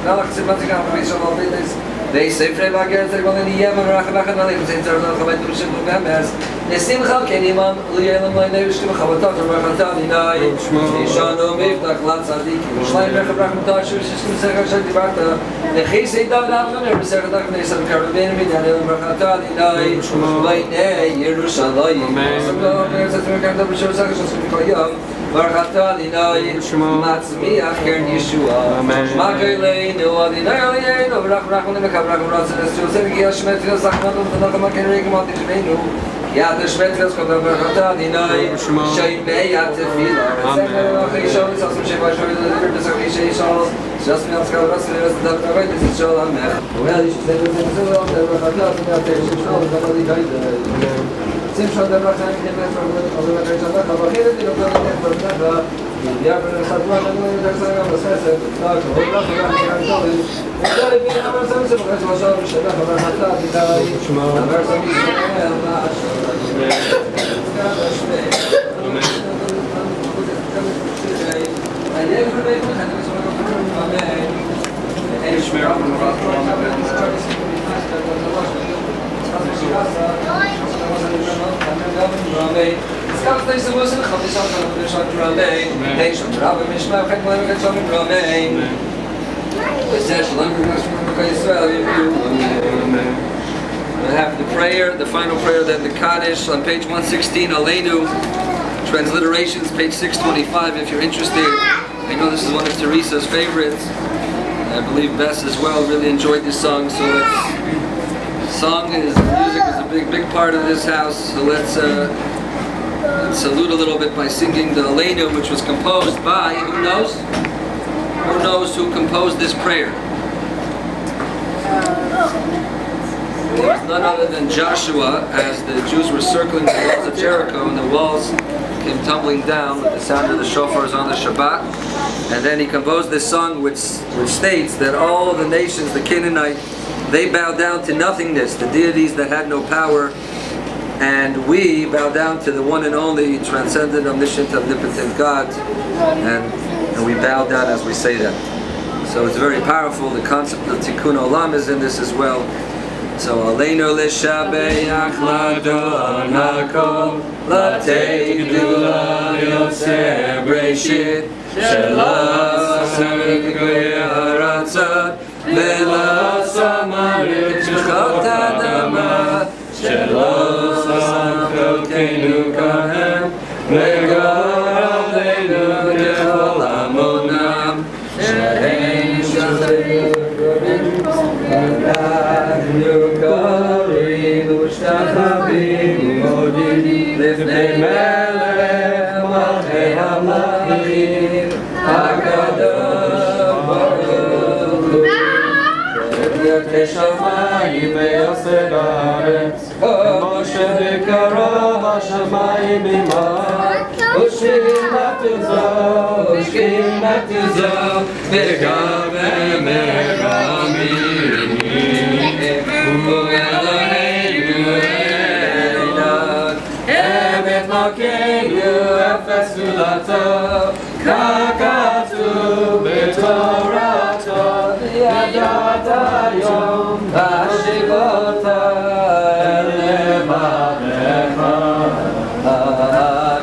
Melech Tzedek Mishpah Mishpah They say Frei Bager Tzedek Malin Yem Rach Rachan Alim Zein Tzar Rach Chavayt B'Shem B'Memes Nesim Chal Kenimam Liyelam Leinei V'Shkim Chavatot Baruch Atah Adonai Yishanu Mivtach L'Tzadikim Shleim Rech Brachmata Shur Shishkim Tzedek Hashem Dibarta Nechisi David Avner B'Sech Dak Neisam Karabin Midyanim Baruch Atah Adonai Leinei Yerushalayim Samdo B'Erzat Merkanda B'Shem Tzedek Hashem Koyam Baruch Atah Adonai Matzmiach Kern Yeshua Shmakei Leinu Adonai Aleinu V'Rach Rachmanim V'Kav Ratzin Estiu Tzedek Yashmet V'Yos Achmatum V'Nacham HaKen Reikim Al Tishmeinu Yad Shmet V'Yos Kodav Baruch Atah Adonai Sheimei Atefila Tzedek Achei Shalom Tzasum Sheva Shalom Tzedek B'Sach Yishei Shalom Just me ask God Ratzin V'Yos Tzedek Navay This is Shalom Mech Well, you should say Tzedek Tzedek Baruch Atah Adonai Tzedek Shalom Tzedek Gaida Sim Shalom Tzedek Tzedek Tzedek Tzedek Tzedek Tzedek Tzedek Amen. I have the prayer, the final prayer, then the Kaddish on page 116, Aleinu, transliterations, page 625, if you're interested. I know this is one of Teresa's favorites. I believe Bess as well really enjoyed this song, so music is a big part of this house, so let's salute a little bit by singing the Aleinu, which was composed by, who knows? Who knows who composed this prayer? It was none other than Joshua, as the Jews were circling the walls of Jericho, and the walls came tumbling down with the sound of the shofars on the Shabbat. And then he composed this song which states that all of the nations, the Canaanite, they bowed down to nothingness, the deities that had no power, and we bow down to the one and only transcendent, omniscient, omnipotent God, and we bow down as we say that. So it's very powerful. The concept of Tikkun Olam is in this as well. So Aleinu l'shabeach l'Adon HaKol, l'tei gedula yotzer breshit, she'la'aseh goyei haratzot, ve'la'samarit shechot adama, she'la'aseh chokenu kahem, ve'gor aleinu kechol amonam, she'ein shachrim Nukarim u'shtachavim u'modim lifnei melech malchei hamlachim HaKadosh Baruch Hu Yotei shamayim ve'yoseh ba'aretz Moshe v'kara hashamayim imah u'shkimatu zo v'gaveh meramim Eloheinu Elad Emet Malkeinu Efesu Lato Kakatu B'Torato Yadata Yom Hashivota Elevavecha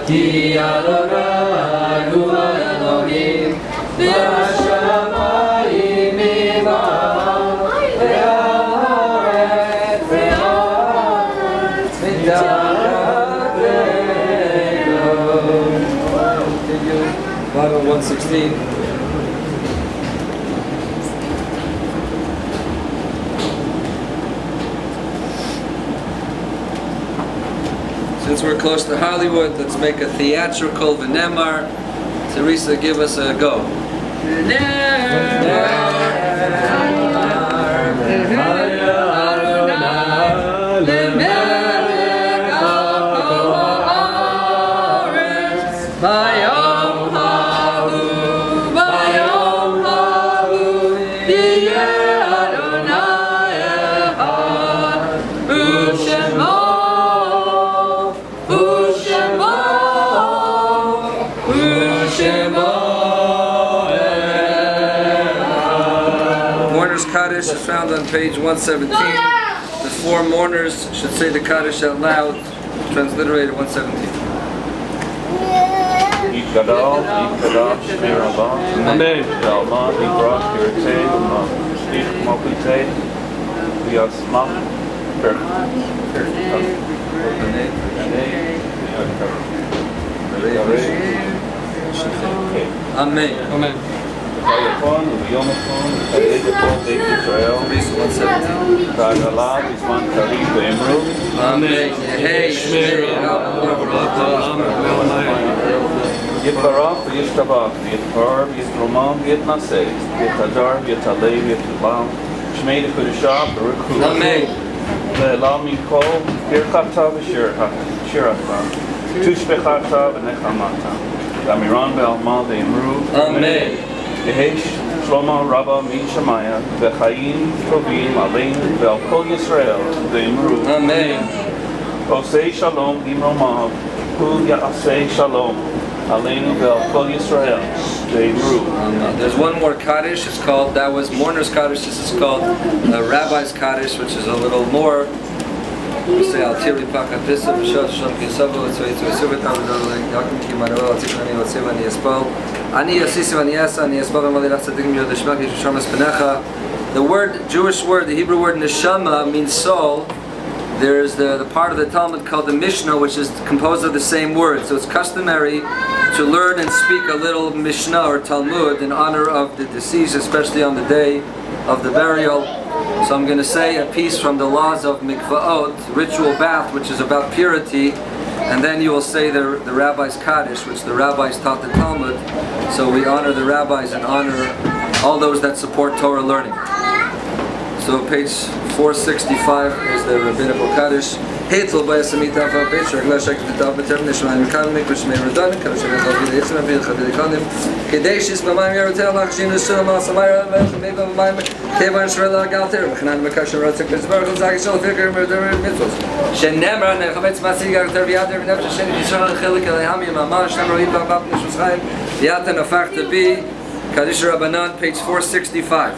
Ki Adonai Hu Elohim B'Shamayim Imam Bible 116. Since we're close to Hollywood, let's make a theatrical V'nemar. Teresa, give us a go. Kaddish is found on page 117. The four mourners should say the Kaddish out loud, transliterated 117. Yikadal, Yikadal, Shmir Allah, Amen. Yalma, Yibrak, Yirtei, Yik Mokitei, Yasmach, Amen. Amen. Vayakon, V'yomachon, V'yedekon, Beit Yisrael, V'agalav, Yisman Karim, V'emru, Amen. Hey, Shmir Yitbarach, V'yishtabach, V'yitpar, V'yitromam, V'yitnaseh, V'yitadar, V'yitalei, V'yitubam, Shmei D'Kudashah, Baruch Hu. Amen. Ve'elam Mikol, Birchata, V'shirata, Tushbechata, V'nechamata, V'amiran V'alma, V'emru, Amen. Yehesh Shlomo Rabba Min Shemaya V'chaim Tovim Aleinu Ve'al Kol Yisrael V'emru Amen. Osei Shalom Imromav Hu Ya'asei Shalom Aleinu Ve'al Kol Yisrael There's one more Kaddish. It's called, that was Mourner's Kaddish. This is called Rabbi's Kaddish, which is a little more. We say Al Tiri Paka Pisa B'Shot Shom Kisavo Tzvei Suvet Avodol Yakim Ki Manoel Tzivin Ani Yotziv Ani Yespol Ani Yosisiv Ani Yasa Ani Yespol Amali Lach Tzadikim Yod Shmak Yishamas Benecha. The word, Jewish word, the Hebrew word neshama means soul. There's the part of the Talmud called the Mishnah, which is composed of the same word. So it's customary to learn and speak a little Mishnah or Talmud in honor of the deceased, especially on the day of the burial. So I'm going to say a piece from the laws of mikvaot, ritual bath, which is about purity, and then you will say the Rabbi's Kaddish, which the rabbis taught the Talmud. So we honor the rabbis and honor all those that support Torah learning. So page 465 is the rabbinical Kaddish. Heitel by Samita of Bishop, Glashak the top of Termination and Kalmik, which may return, Kalashan of the Islam, Khadikanim, Kadeshis, Mamma Yarotel, Akshin, Sulama, Samara, maybe my Kevan Shrella Galter, Hanan Makasha, Pittsburgh, Zakishal, Figure, Murder, Mitzvos. Shenemra, Nehavetz Masiga, Terviater, Never Shen, Israel, Hilik, Hami, Mama, Shamari, Bab, Nishusheim, Yatan of Fakta B, Kaddish Rabbanan, page 465.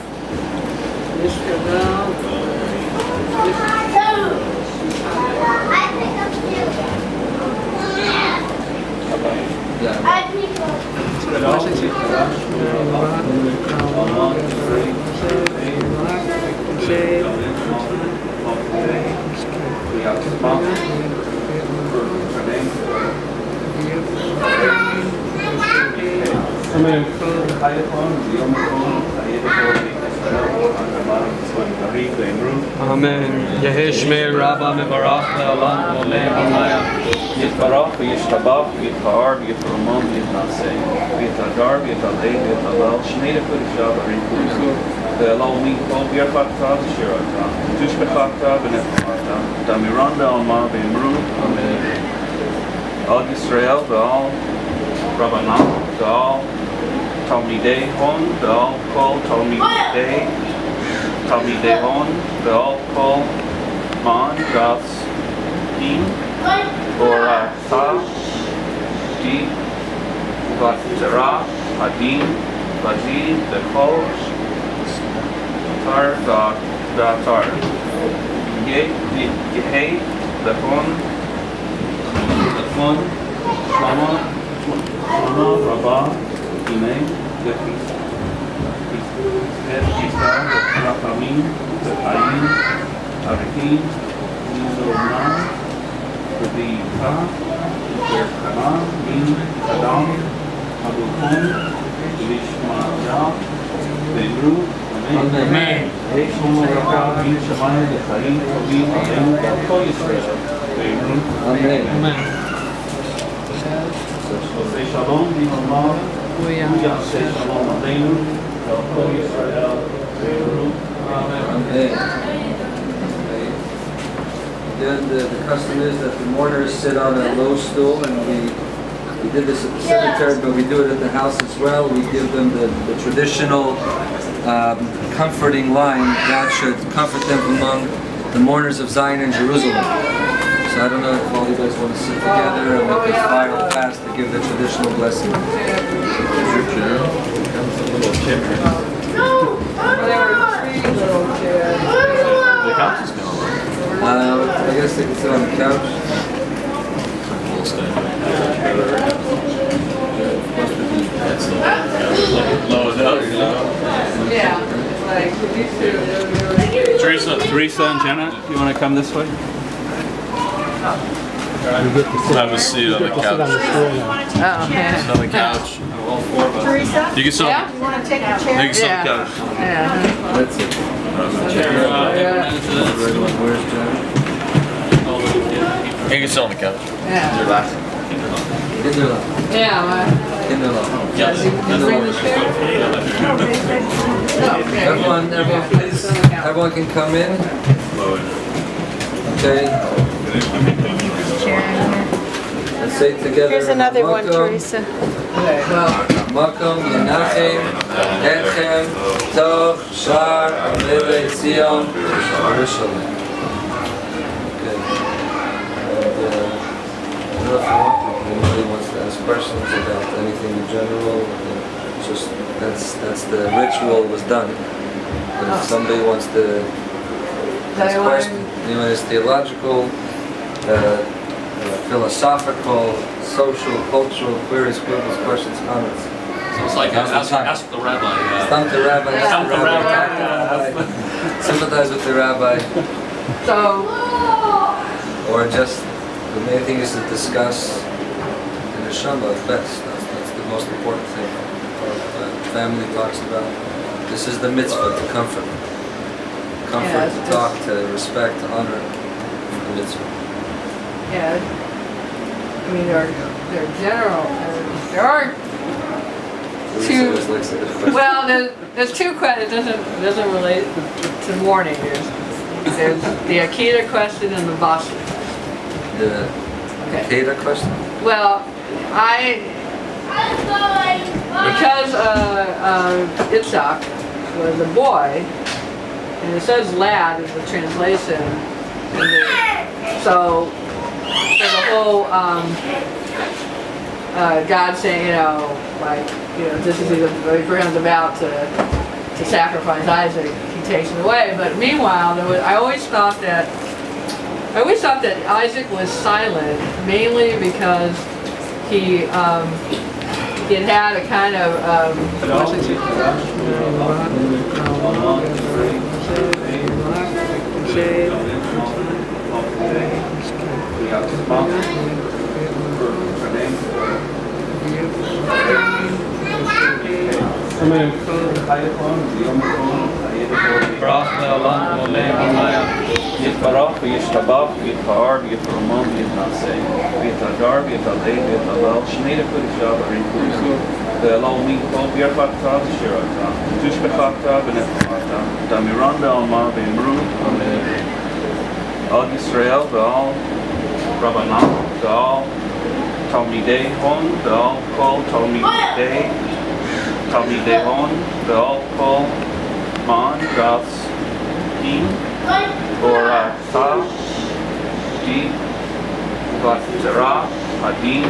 Amen. Yehi Shmei Rabba Mevarach Le'olam Oleh Alayah. Yitbarach v'yishtabach v'yitba'ar v'yitramon v'yitnaseh v'yitadar v'yitaleh v'yitalal Shnei L'Kudishav Arikuzu Ve'alol Mikol V'yarfakta V'shirata Tushbechakta V'nefachta Damiran Ve'alma Ve'imru Amen. Al Yisrael Ve'al Rabbanan Ve'al Talmidei Hon Ve'al Kol Talmidei Ve'al Kol Man Das Din Borata Di Vatera Adin Vazid Bechol Tar Datar Yehei Lefon Shama Rabba Imei Lefis Yisrael Rachamim Zechayim Arikim Nizornam V'Yita, V'Yerkana, Min, Adam, Abuchon, V'Yishmaya, V'Yru, Amen. V'Yishmon Raka, Min Shamayim, V'Chaim, Tovim, Aleinu, V'Kol Yisrael, V'Yru, Amen. Osei Shalom, V'Yomar, V'Yaseh Shalom, Aleinu, V'Kol Yisrael, V'Yru, Amen. Again, the custom is that the mourners sit on a low stool, and we did this at the cemetery, but we do it at the house as well. We give them the traditional comforting line, God should comfort them among the mourners of Zion and Jerusalem. So I don't know if all you guys want to sit together and make a final pass to give the traditional blessing. I guess they can sit on the couch. Teresa and Jenna, you want to come this way? Have a seat on the couch. Oh, yeah. Sit on the couch. All four of us. Teresa, You can sit on you want to take a chair? the couch. Yeah. That's it. Where's John? You can sit on the couch. Yeah. Relax. Yeah, well, Yes. Everyone can come in. Okay. Let's say together. Here's another one, Welcome. Teresa. Makom Menachem Etchem Toch Shar Amele Zion Yerushalayim. Okay. And I don't know if anybody wants to ask questions about anything in general. So That's the ritual was done. But if somebody wants to question anyone is theological, philosophical, social, cultural queries, quibbles, questions, comments. So it's like ask the rabbi. Stump the rabbi, ask the rabbi, sympathize with the rabbi. So, Or just, the main thing is to discuss the neshama best. That's the most important thing. Family talks about. This is the mitzvah, to comfort. Comfort, to talk, to respect, to honor the mitzvah. yeah, I mean, they're general, there are two, well, there's two questions, it doesn't relate to mourning. There's the Akita question and the Vasa question. The Akita question? Well, because Itzhak was a boy, and it says lad is the translation, so the whole God saying, this is Abraham's about to sacrifice Isaac, he takes it away. But meanwhile, I always thought that Isaac was silent mainly because he had a kind of יתברך וישתבח ויתפאר ויתרומם ויתנשא ויתהדר ויתהלל ויתהלל שמי לקודשא בריא קודשו ואלוהים כל ברכתה ושירתה ותשבחתה ונתמתה דמירן בעלמא ואמרו אמן על ישראל ועל רבנם ועל תלמידי הון ועל כל תלמידי הון ועל כל מן גס Borata, Di, Vatara, Hadin,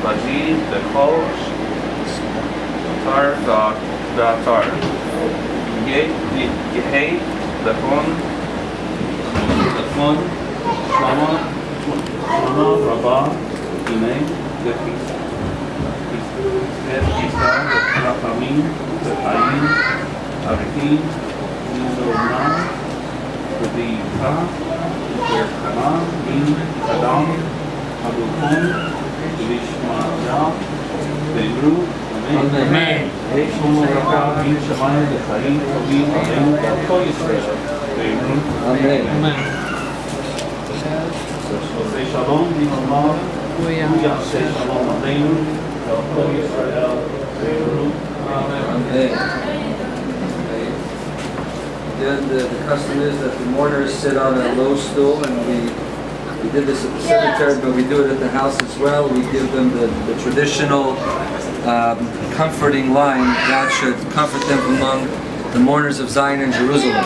Vazin, the Kol, Tar, Datar, Yehe, the Fun, Shama, Rabba, Ine, the Pisa, the Rafamin, the Ayin, Arikin, Nizorna, the Ka, the Kana, Min, Adam, Abukun, Vishmaya, Beru, Amen. Shlomo Raka, Min Shammai, the Chaim, Tovim, Amen, Kol Yisrael, Beru, Amen. Say Shalom, Din Allah, Say Shalom, Aleinu, Kol Yisrael, Beru, Amen. Then the custom is that the mourners sit on a low stool, and we did this at the cemetery, but we do it at the house as well. We give them the traditional comforting line, God should comfort them among the mourners of Zion and Jerusalem.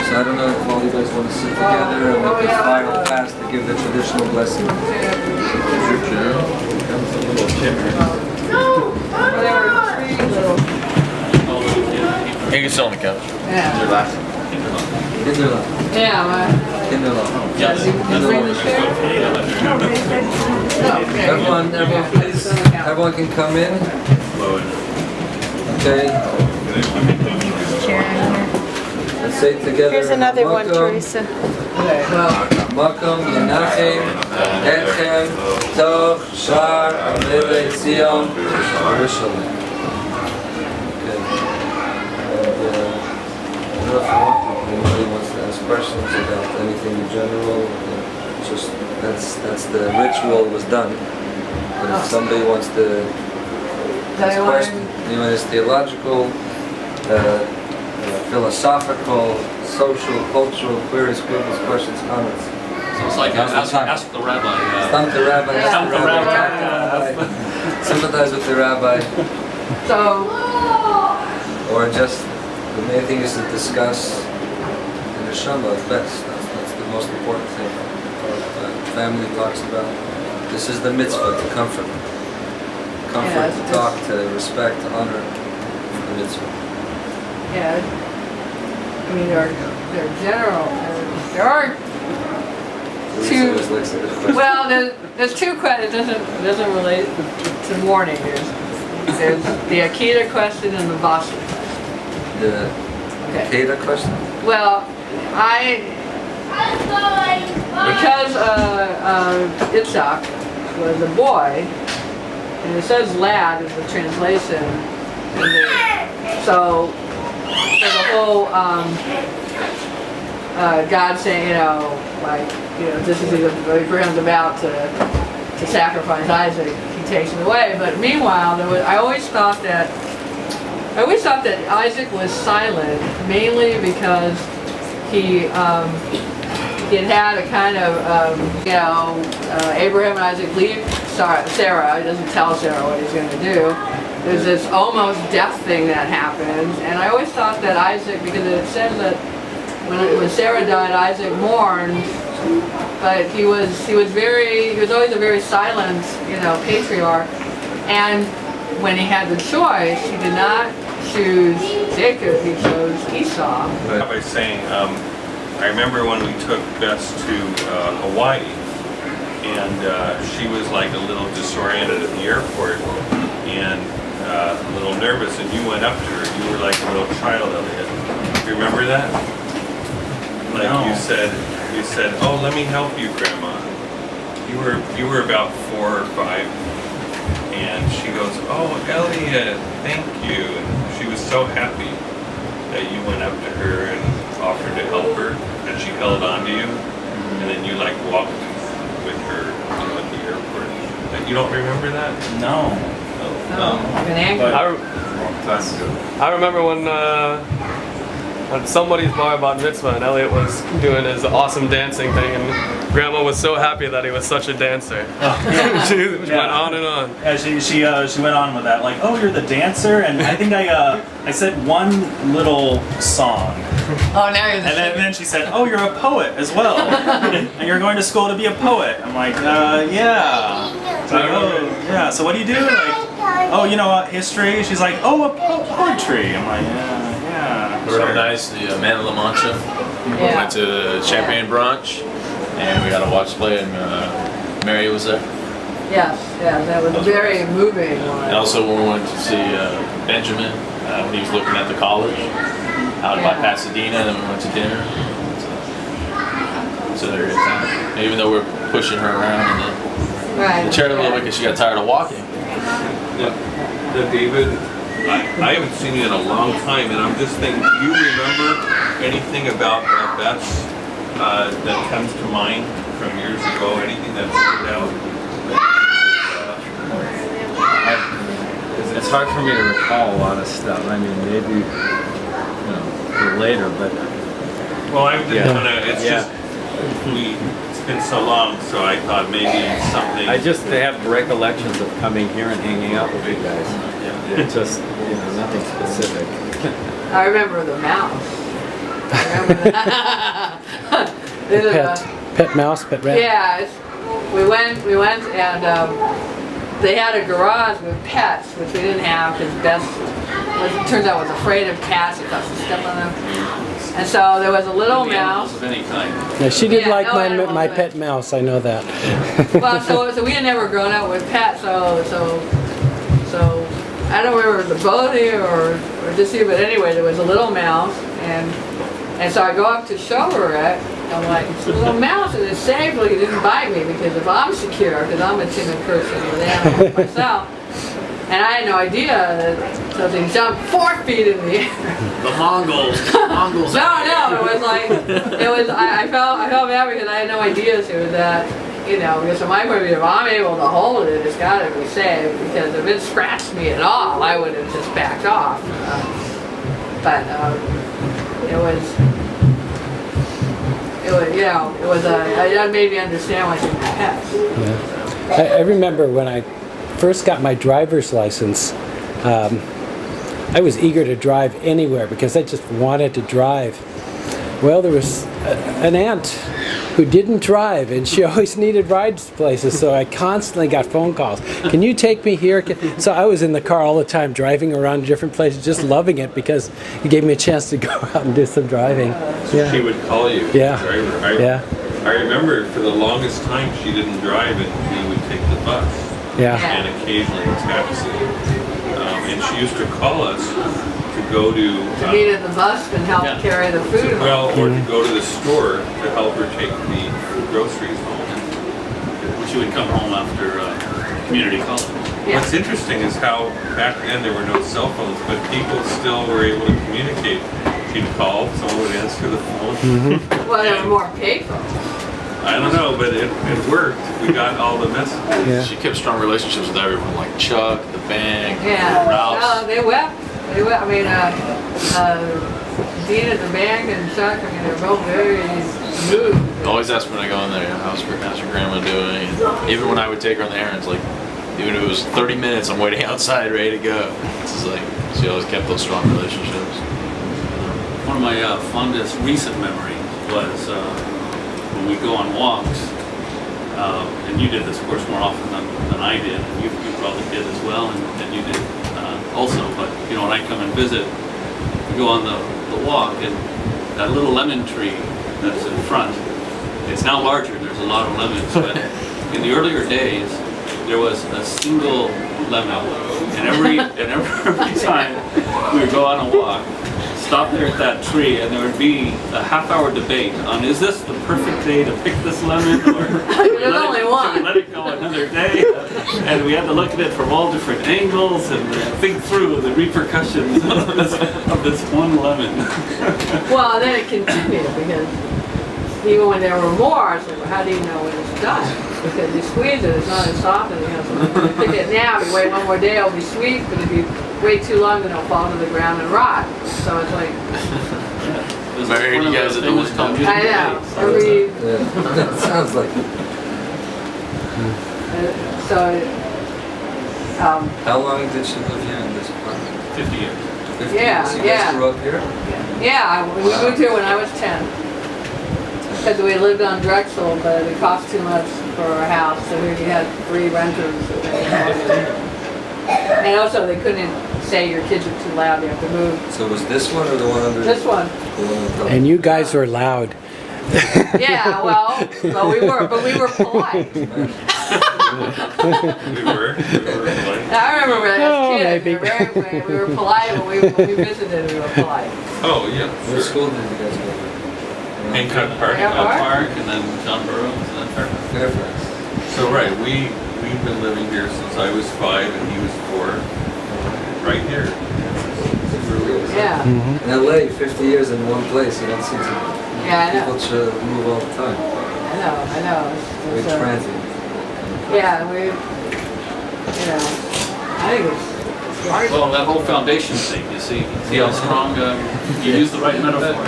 So I don't know if all you guys want to sit together and make a final fast to give the traditional blessing. You can sit on the couch. Yeah. Relax. Everyone can come in. Okay. Let's say together. Here's another one, Teresa. Makom Yenachem Etchem Tov Shar Avele Zion Yerushalayim. If anybody wants to ask questions about anything in general, just that's the ritual was done. But if somebody wants to ask questions, anyone is theological, philosophical, social, cultural queries, quibbles, questions, comments. So it's like ask the rabbi. Stump the rabbi, ask the rabbi, sympathize with the rabbi. So, or just, the main thing is to discuss the neshama best. That's the most important thing. Family talks about. This is the mitzvah, to comfort. Comfort, to talk, to respect, to honor mitzvah. Yeah. I mean, they're general. There are two. Well, there's two questions. It doesn't relate to mourning. There's the Akita question and the Vasu question. The Akita question? Well, because Itzhak was a boy, and it says lad in the translation, so the whole God saying, this is Abraham's about to sacrifice Isaac, he takes it away. But meanwhile, I always thought that Isaac was silent mainly because he had a kind of Abraham and Isaac leave Sarah. He doesn't tell Sarah what he's going to do. There's this almost death thing that happens, and I always thought that Isaac, because it says that when Sarah died, Isaac mourned, but he was always a very silent, patriarch. And when he had the choice, he did not choose Jacob; he chose Esau. By saying, I remember when we took Bess to Hawaii, and she was like a little disoriented at the airport, and a little nervous, and you went up to her. You were like a little child, Elliot. Do you remember that? Like no. You said, "Oh, let me help you, Grandma." You were about 4 or 5, and she goes, "Oh, Elliot, thank you." And she was so happy that you went up to her and offered to help her, and she held on to you, and then you like walked with her at the airport. You don't remember that? No. I remember when somebody's bar bat mitzvah and Elliot was doing his awesome dancing thing, and Grandma was so happy that he was such a dancer. She went on and on. Yeah, she went on with that, like, "Oh, you're the dancer," and I think I said one little song. Oh, now you're the and then she said, "Oh, you're a poet as well, and you're going to school to be a poet." I'm like, yeah. So, yeah. So what do you do? Like, oh, history. She's like, "Oh, poetry." I'm like, yeah. Real nice. The Man of La Mancha. We went to the Champagne brunch, and we got to watch play, and Mary was there. Yes, that was a very moving one. And also when we went to see Benjamin, when he was looking at the college out by Pasadena, and then we went to dinner. So there it is. Even though we're pushing her around in the chair a little bit because she got tired of walking. David, I haven't seen you in a long time, and I'm just thinking, do you remember anything about Bess that comes to mind from years ago? Anything that stood out? It's hard for me to recall a lot of stuff. I mean, maybe later, but well, I just want to. It's just it's been so long, so I thought maybe something. I just have recollections of coming here and hanging out with you guys. It's just nothing specific. I remember the mouse. Pet mouse, pet rat. Yeah, we went and they had a garage with pets, which we didn't have because Bess turns out was afraid of cats. She thought she'd step on them. And so there was a little mouse. Of any kind. Yeah, she did like my pet mouse. I know that. Well, so we had never grown up with pets, so I don't remember the both of you or just you, but anyway, there was a little mouse, and so I go up to show her it. I'm like, it's a little mouse, and it's safe, like it didn't bite me, because if I'm secure, because I'm a timid person with animals myself, and I had no idea that something jumped 4 feet in the air. The Mongols. No, it was I felt bad because I had no idea that, because from my point of view, if I'm able to hold it, it's got to be safe, because if it scratched me at all, I would have just backed off. But that made me understand why she was pets. Yeah. I remember when I first got my driver's license, I was eager to drive anywhere because I just wanted to drive. Well, there was an aunt who didn't drive, and she always needed rides to places, so I constantly got phone calls. Can you take me here? So I was in the car all the time, driving around different places, just loving it because it gave me a chance to go out and do some driving. Yeah. She would call you. Yeah. Driver. I remember for the longest time she didn't drive and we would take the bus. Yeah. And occasionally a taxi. And she used to call us to go to meet at the bus and help carry the food home. Well, or to go to the store to help her take the groceries home. She would come home after community college. Yeah. What's interesting is how back then there were no cell phones, but people still were able to communicate. She'd call, someone would answer the phone. Well, there were more payphones. I don't know, but it worked. We got all the messages. Yeah. She kept strong relationships with everyone, like Chuck, the bank, Ralph. No, they wept. They wept. I mean, Dean at the bank and Chuck, I mean, they're both very moved. Always ask me when I go in there, how's your grandma doing? And even when I would take her on the errands, like, even if it was 30 minutes, I'm waiting outside ready to go. It's just like, she always kept those strong relationships. One of my fondest recent memories was when we go on walks, and you did this, of course, more often than I did, and you probably did as well, and you did also, but, you know, when I come and visit, we go on the walk, and that little lemon tree that's in front, it's now larger, there's a lot of lemons, but in the earlier days, there was a single lemon, and every time we would go on a walk, stop there at that tree, and there would be a half-hour debate on, is this the perfect day to pick this lemon, or should we let it go another day? And we had to look at it from all different angles and think through the repercussions of this one lemon. Well, then it continued because even when there were more, I was like, well, how do you know when it's done? Because you squeeze it, it's not as soft as, you know, so if you pick it now, if you wait one more day, it'll be sweet, but if you wait too long, then it'll fall to the ground and rot. So it's like... Married you guys at the window. I know. That sounds like it. How long did she live here in this part? 50 years. 50 Yeah, years? You guys grew up here? Yeah, we moved here when I was 10. Because we lived on Drexel, but it cost too much for our house, so we had 3 renters. And also, they couldn't say your kids are too loud, you have to move. So was this one or the one under? This one. And you guys were loud. Yeah, well, we were polite. We were polite. I remember as kids, we were polite when we visited, we were polite. Oh, yeah. What school did you guys go to? Hancock Park. Park, and then John Burroughs, and then Fairfax. So right, we've been living here since I was 5 and he was 4. Right here. Yeah. In LA, 50 years in one place, you don't see too much. Yeah, I know. People should move all the time. I know. Very transient. Yeah, we, you know, I think it's well, that whole foundation thing, you see how strong, you use the right metaphor.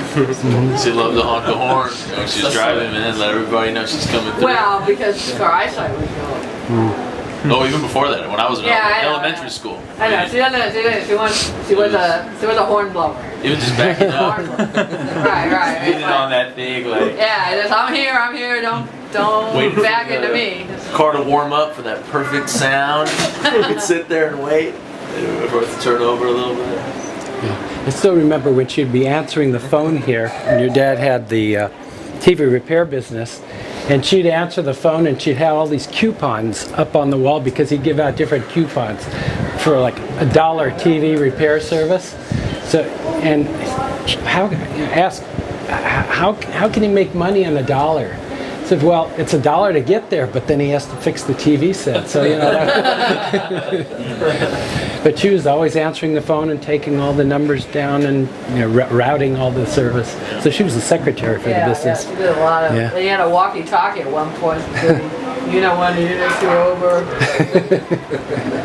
She loved to honk the horn when she's driving, and let everybody know she's coming through. well, because our eyesight was going. Oh, even before that, when I was in elementary school. I know. She was a hornblower. Even just backing up. Right. Hitting on that thing, like. Yeah, just, I'm here. Don't Wait back into me. Car to warm up for that perfect sound. You could sit there and wait. For it to turn over a little bit. Yeah. I still remember when she'd be answering the phone here, and your dad had the TV repair business, and she'd answer the phone and she'd have all these coupons up on the wall because he'd give out different coupons for like $1 TV repair service. So, and how can he make money on $1? I said, well, it's $1 to get there, but then he has to fix the TV set. So, you know. But she was always answering the phone and taking all the numbers down and, you know, routing all the service. So she was the secretary for the business. Yeah, she did a lot of. They had a walkie-talkie at one point. You know, when units were over.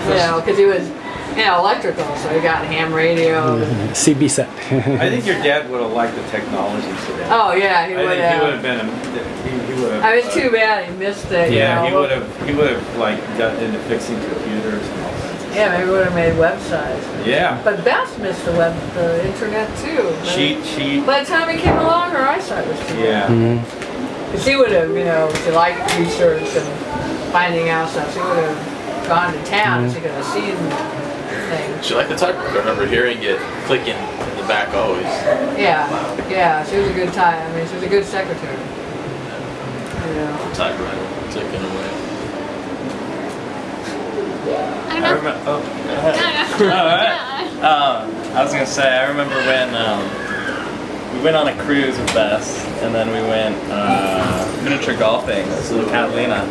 You know, because he was, you know, electrical, so he got ham radio. CB set. I think your dad would have liked the technology today. Oh yeah, he would have. He would have been. He would have. I mean, it's too bad he missed it. Yeah, you know. he would have like gotten into fixing computers and all that. Yeah, maybe we would have made websites. Yeah. But Bess missed the internet too. She. By the time he came along, her eyesight was too bad. She would have, she liked research and finding out stuff. She would have gone to town and she could have seen things. She liked the typewriter. I remember hearing it clicking in the back always. Yeah, she was a good time. I mean, she was a good secretary. Typewriter ticking away. I remember. Oh, go ahead. I was gonna say, I remember when we went on a cruise with Bess, and then we went miniature golfing in Catalina.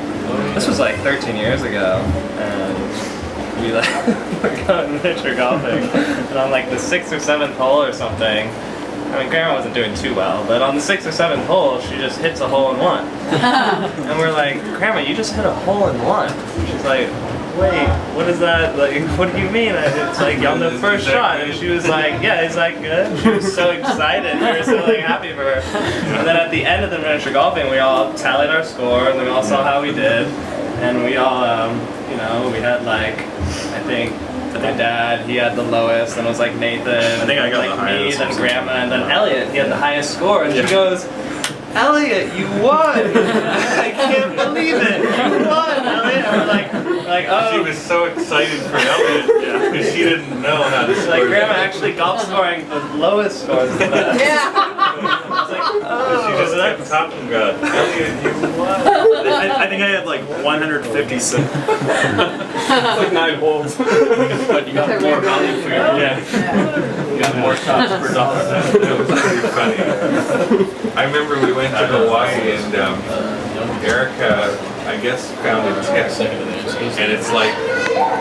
This was like 13 years ago, and we were going miniature golfing, and on like the 6th or 7th hole or something. I mean, Grandma wasn't doing too well, but on the 6th or 7th hole, she just hits a hole in one. And we're like, Grandma, you just hit a hole in one. She's like, wait, what is that? Like, what do you mean? It's like on the first shot. And she was like, yeah, is that good? She was so excited. We were so like happy for her. And then at the end of the miniature golfing, we all tallied our score, and we all saw how we did. And we all, we had like, I think, my dad, he had the lowest, then it was like Nathan, I think I got like the me, then Grandma, and then Elliot, he had the highest score, and she goes, Elliot, you won! I can't believe it! You won, Elliot! And we're like, oh. She was so excited for Elliot because she didn't know how to score. Like, Grandma actually golf scoring the lowest scores is the best. Yeah! She just kept talking about Elliot, you won. I think I had like 156. Like 9 holes. But you got more value for your You got more shots per dollar. That was pretty funny. I remember we went to Hawaii and Erica, I guess, found a tip. And it's like,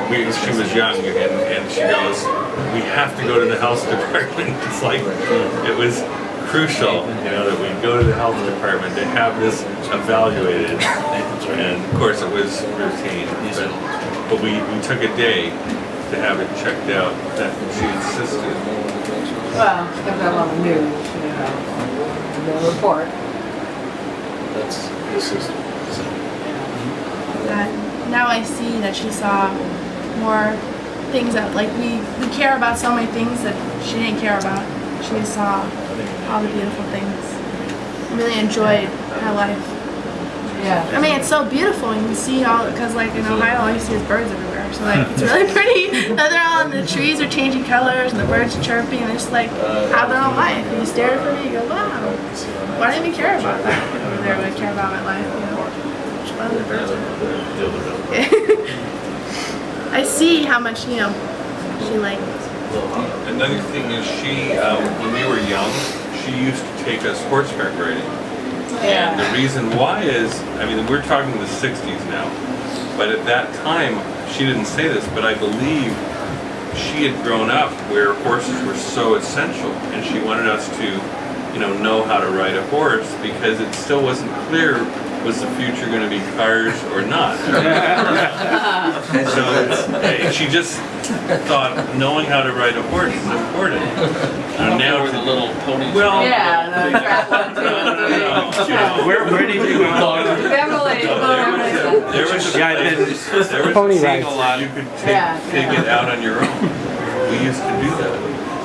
she was young and she goes, we have to go to the health department. It's like, it was crucial, that we go to the health department to have this evaluated. And of course it was routine. But we took a day to have it checked out. That she insisted. Well, she kept that on the news, the report. That's the system. Now I see that she saw more things that, like, we care about so many things that she didn't care about. She just saw all the beautiful things. Really enjoyed her life. Yeah. I mean, it's so beautiful. You can see all, because like in Ohio, all you see is birds everywhere. So like, it's really pretty. And they're all, and the trees are changing colors, and the birds are chirping, and they just like have their own life. And you stare at them, and you go, wow, why do I even care about that? They really care about my life, Why do the birds are? I see how much, she liked. Another thing is when we were young, she used to take us horseback riding. And the reason why is, we're talking the 60s now, but at that time, she didn't say this, but I believe she had grown up where horses were so essential, and she wanted us to, know how to ride a horse because it still wasn't clear, was the future going to be cars or not? So she just thought knowing how to ride a horse is important. Now the little ponies. Well, Where did you go? Beverly. There was a Pony seat rides. a lot you could take it out on your own. We used to do that.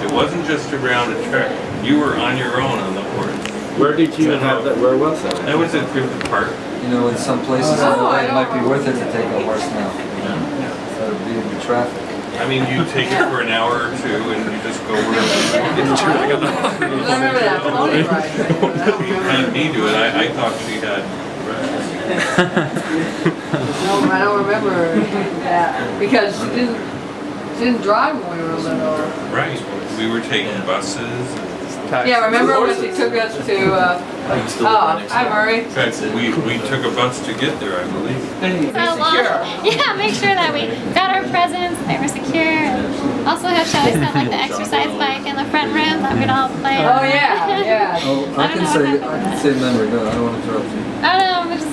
It wasn't just around a track. You were on your own on the horse. Where did you have that? Where was that? That was at Griffith Park. In some places in LA, it might be worth it to take a horse now. Instead of being in traffic. You take it for an hour or two and you just go wherever you want. I remember that pony ride. Had me do it. I thought she had. No, I don't remember that because she didn't drive when we were little. Right. We were taking buses. Yeah, remember when she took us to, hi Murray. In fact, we took a bus to get there, I believe. Yeah, make sure that we got our presents, they were secure, and also have Shelly set like the exercise bike in the front room that we'd all play on. Oh yeah. I can say memory. No, I don't want to interrupt you. I don't know, we're just...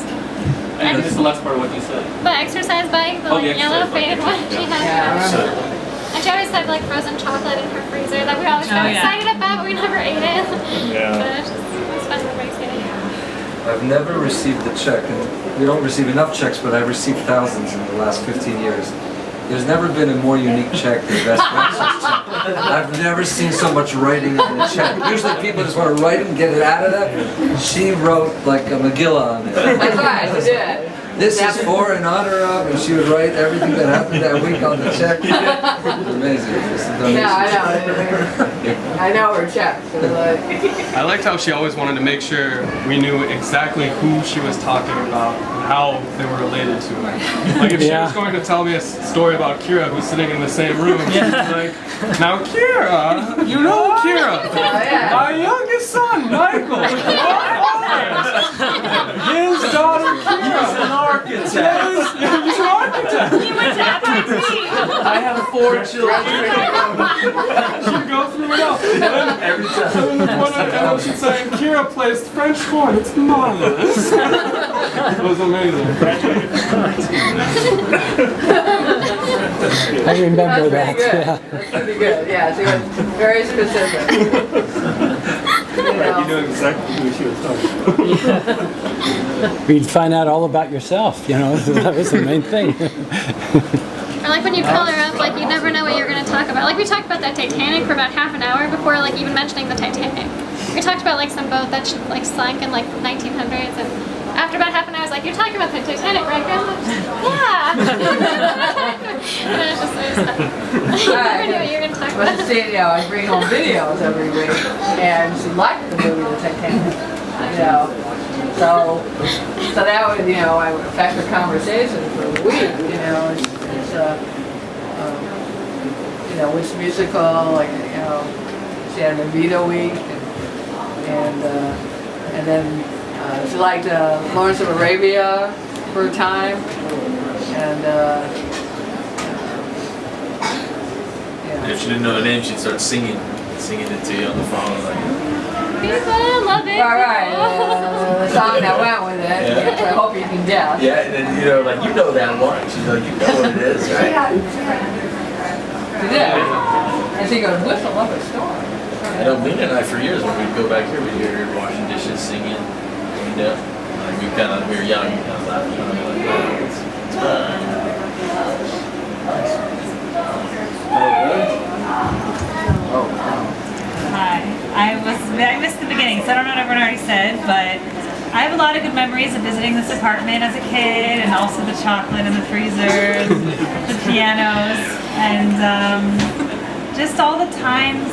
And this is the last part of what you said. The exercise bike, the like yellow faded one she had. And she always had like frozen chocolate in her freezer that we always got excited about, but we never ate it. But it's fun to race it. I've never received a check, and we don't receive enough checks, but I've received thousands in the last 15 years. There's never been a more unique check than Bess Waxer's check. I've never seen so much writing on a check. Usually people just want to write it and get it out of there. She wrote like a Megillah on it. That's right, she did. This is for in honor of, and she would write everything that happened that week on the check. It was amazing. Yeah, I know. I know her checks. I liked how she always wanted to make sure we knew exactly who she was talking about and how they were related to her. Like if she was going to tell me a story about Kira who's sitting in the same room, she'd be like, now Kira, you know Kira, my youngest son, Michael, his daughter Kira. He's an architect. He went to FIT. I have 4 children. She'd go through it all. And then, every time. And then she'd say, Kira plays French horn. It's marvelous. It was amazing. I remember that. That's pretty good. Yeah, she was very specific. You know exactly who she was talking about. We'd find out all about yourself, you know, that was the main thing. Or like when you call her up, like you never know what you're going to talk about. Like we talked about that Titanic for about half an hour before like even mentioning the Titanic. We talked about like some boat that like sunk in like 1900s, and after about half an hour I was like, you're talking about the Titanic, right, Grandma? Yeah! And I was just like, you never knew what you were going to talk about. But you know, I bring home videos every week, and she liked the movie The Titanic. You know, so that would, you know, I would affect her conversation for a week. You know, it's you know, which musical, like, you know, she had an Evita week, and then she liked Lawrence of Arabia for a time, and If she didn't know the name, she'd start singing it to you on the phone. Like, people love it. right, the song that went with it. Yeah. I hope you can guess. yeah, and then, you know, like, you know that one. She's like, you know what it is, right? She did. And she goes, whistle up a storm. I know Lena and I, for years, when we'd go back here, we'd hear her washing dishes, singing. You know, like we were young, we kind of laughed at her, like, it's fun. Hi. I missed the beginning, so I don't know what everyone already said, but I have a lot of good memories of visiting this apartment as a kid, and also the chocolate in the freezers, the pianos, and just all the times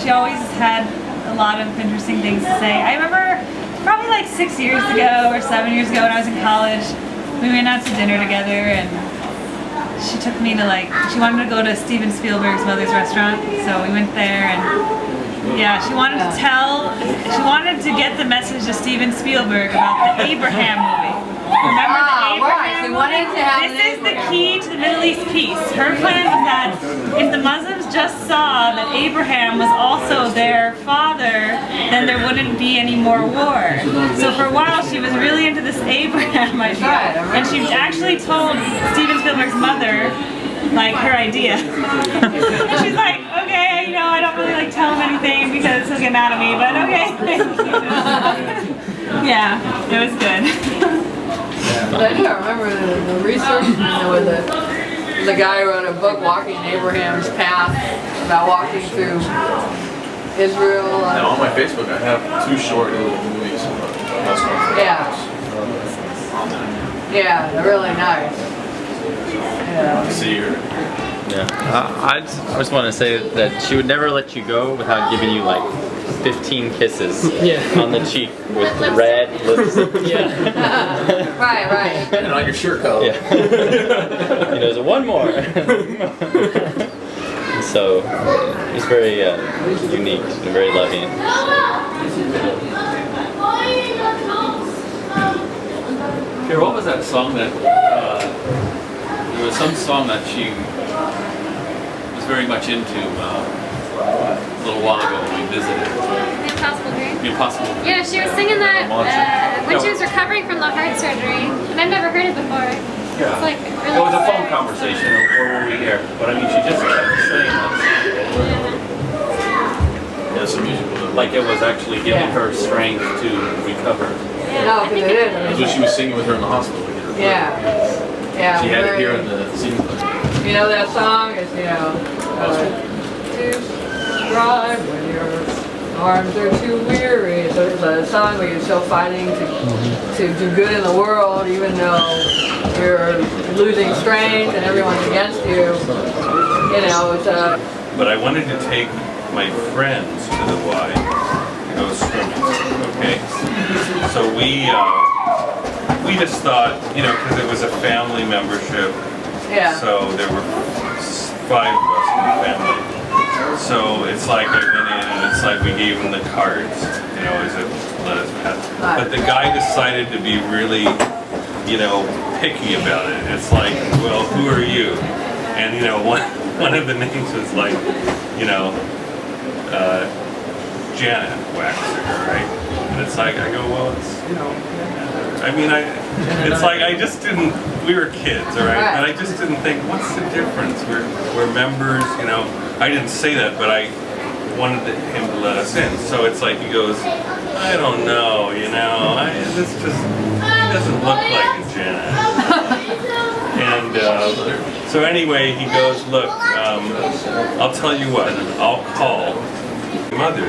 she always had a lot of interesting things to say. I remember probably like 6 years ago or 7 years ago when I was in college, we went out to dinner together, and she took me to she wanted to go to Steven Spielberg's mother's restaurant, so we went there, and yeah, she wanted to get the message to Steven Spielberg about the Abraham movie. Remember the Abraham movie? This is the key to the Middle East peace. Her plan was that if the Muslims just saw that Abraham was also their father, then there wouldn't be any more war. So for a while she was really into this Abraham idea, and she actually told Steven Spielberg's mother like her idea. And she's like, okay, you know, I don't really tell him anything because he'll get mad at me, but okay. Yeah, it was good. But I do remember the research, you know, where the guy wrote a book, Walking Abraham's Path, about walking through Israel. Now on my Facebook, I have 2 short little movies. Yeah, they're really nice. Yeah. See her. Yeah, I just want to say that she would never let you go without giving you like 15 kisses on the cheek with red lipstick. Right. Depending on your shirt color. Yeah. There's one more. So it's very unique and very loving. Here, what was that song that? There was some song that she was very much into a little while ago when we visited. The Impossible Dream? The Impossible Dream. Yeah, she was singing that when she was recovering from the heart surgery, and I've never heard it before. Yeah. It's like really it was a phone conversation before we were here, but I mean, she just kept saying that. Yeah, some musical. Like it was actually giving her strength to recover. No, because it is. That's what she was singing with her in the hospital. Yeah. Yeah, She had it very- here in the scene book. You know that song? It's, you know, to strive when your arms are too weary. So it's a song where you're still fighting to do good in the world, even though you're losing strength and everyone's against you. You know, it's a... But I wanted to take my friends to the Y to go swimming. Okay, so we just thought, you know, because it was a family membership. Yeah. So there were 5 of us in the family. So it's like I went in and it's like we gave him the cards, you know, as a let us pass. But the guy decided to be really, you know, picky about it. It's like, well, who are you? And you know, one of the names was like, you know, Janet Waxer, right? And it's like, I go, well, it's, you know, I mean, it's like I just didn't, we were kids, all right? And I just didn't think, what's the difference? We're members, you know. I didn't say that, but I wanted him to let us in. So it's like he goes, I don't know, you know, this just, he doesn't look like a Janet. And so anyway, he goes, look, I'll tell you what, I'll call mother.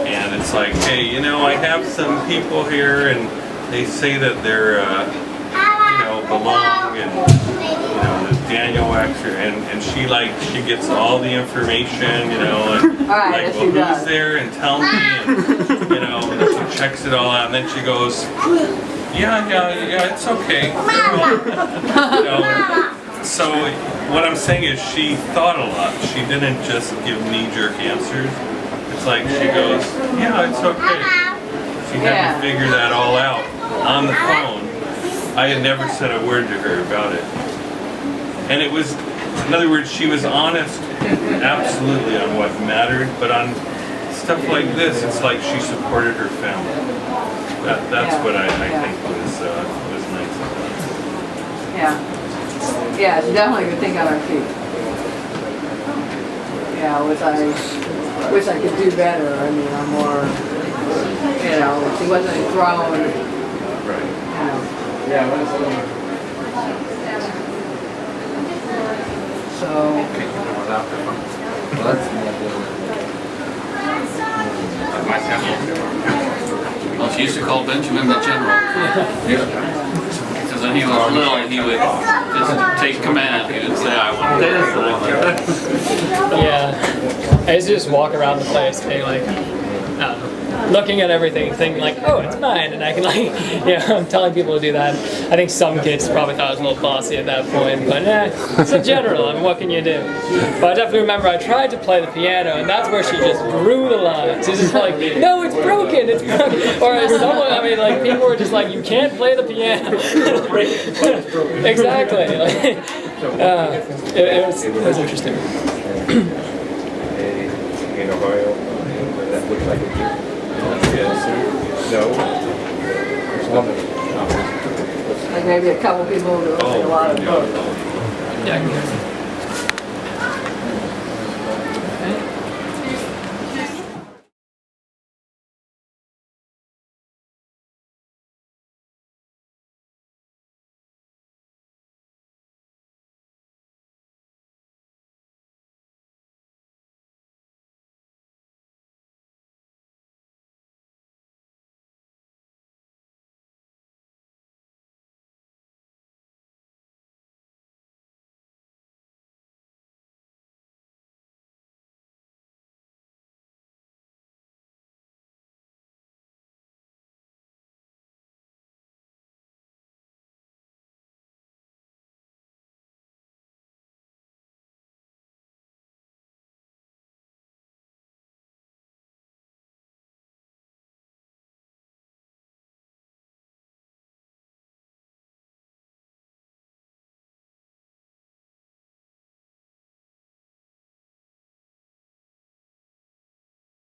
And it's like, hey, you know, I have some people here and they say that they're, you know, belong and, you know, Daniel Waxer, and she gets all the information, you know, and like, well, who's there and tell me, and, you know, and she checks it all out, and then she goes, yeah, it's okay. You know, so what I'm saying is she thought a lot. She didn't just give knee-jerk answers. It's like she goes, yeah, it's okay. She had to figure that all out on the phone. I had never said a word to her about it. And it was, in other words, she was honest absolutely on what mattered, but on stuff like this, it's like she supported her family. That's what I think was nice about it. Yeah. Yeah, she definitely could think on her feet. Yeah, wish I could do better. I mean, I'm more, you know, she wasn't thrown. Right. You know. Yeah, So. Well, she used to call Benjamin the General. Because when he was little, he would just take command. He would say, I want this, and I want that. Yeah. I used to just walk around the place being like, I don't know, looking at everything, thinking like, oh, it's mine, and I can like, I'm telling people to do that. I think some kids probably thought I was a little bossy at that point, but it's a general, I mean, what can you do? But I definitely remember I tried to play the piano, and that's where she just drew the line. She's just like, no, it's broken, it's broken. Or someone, I mean, like, people were just like, you can't play the piano. Exactly. Like, it was interesting. In Ohio, that looks like a no. Like maybe a couple people who do a lot of both. Yeah.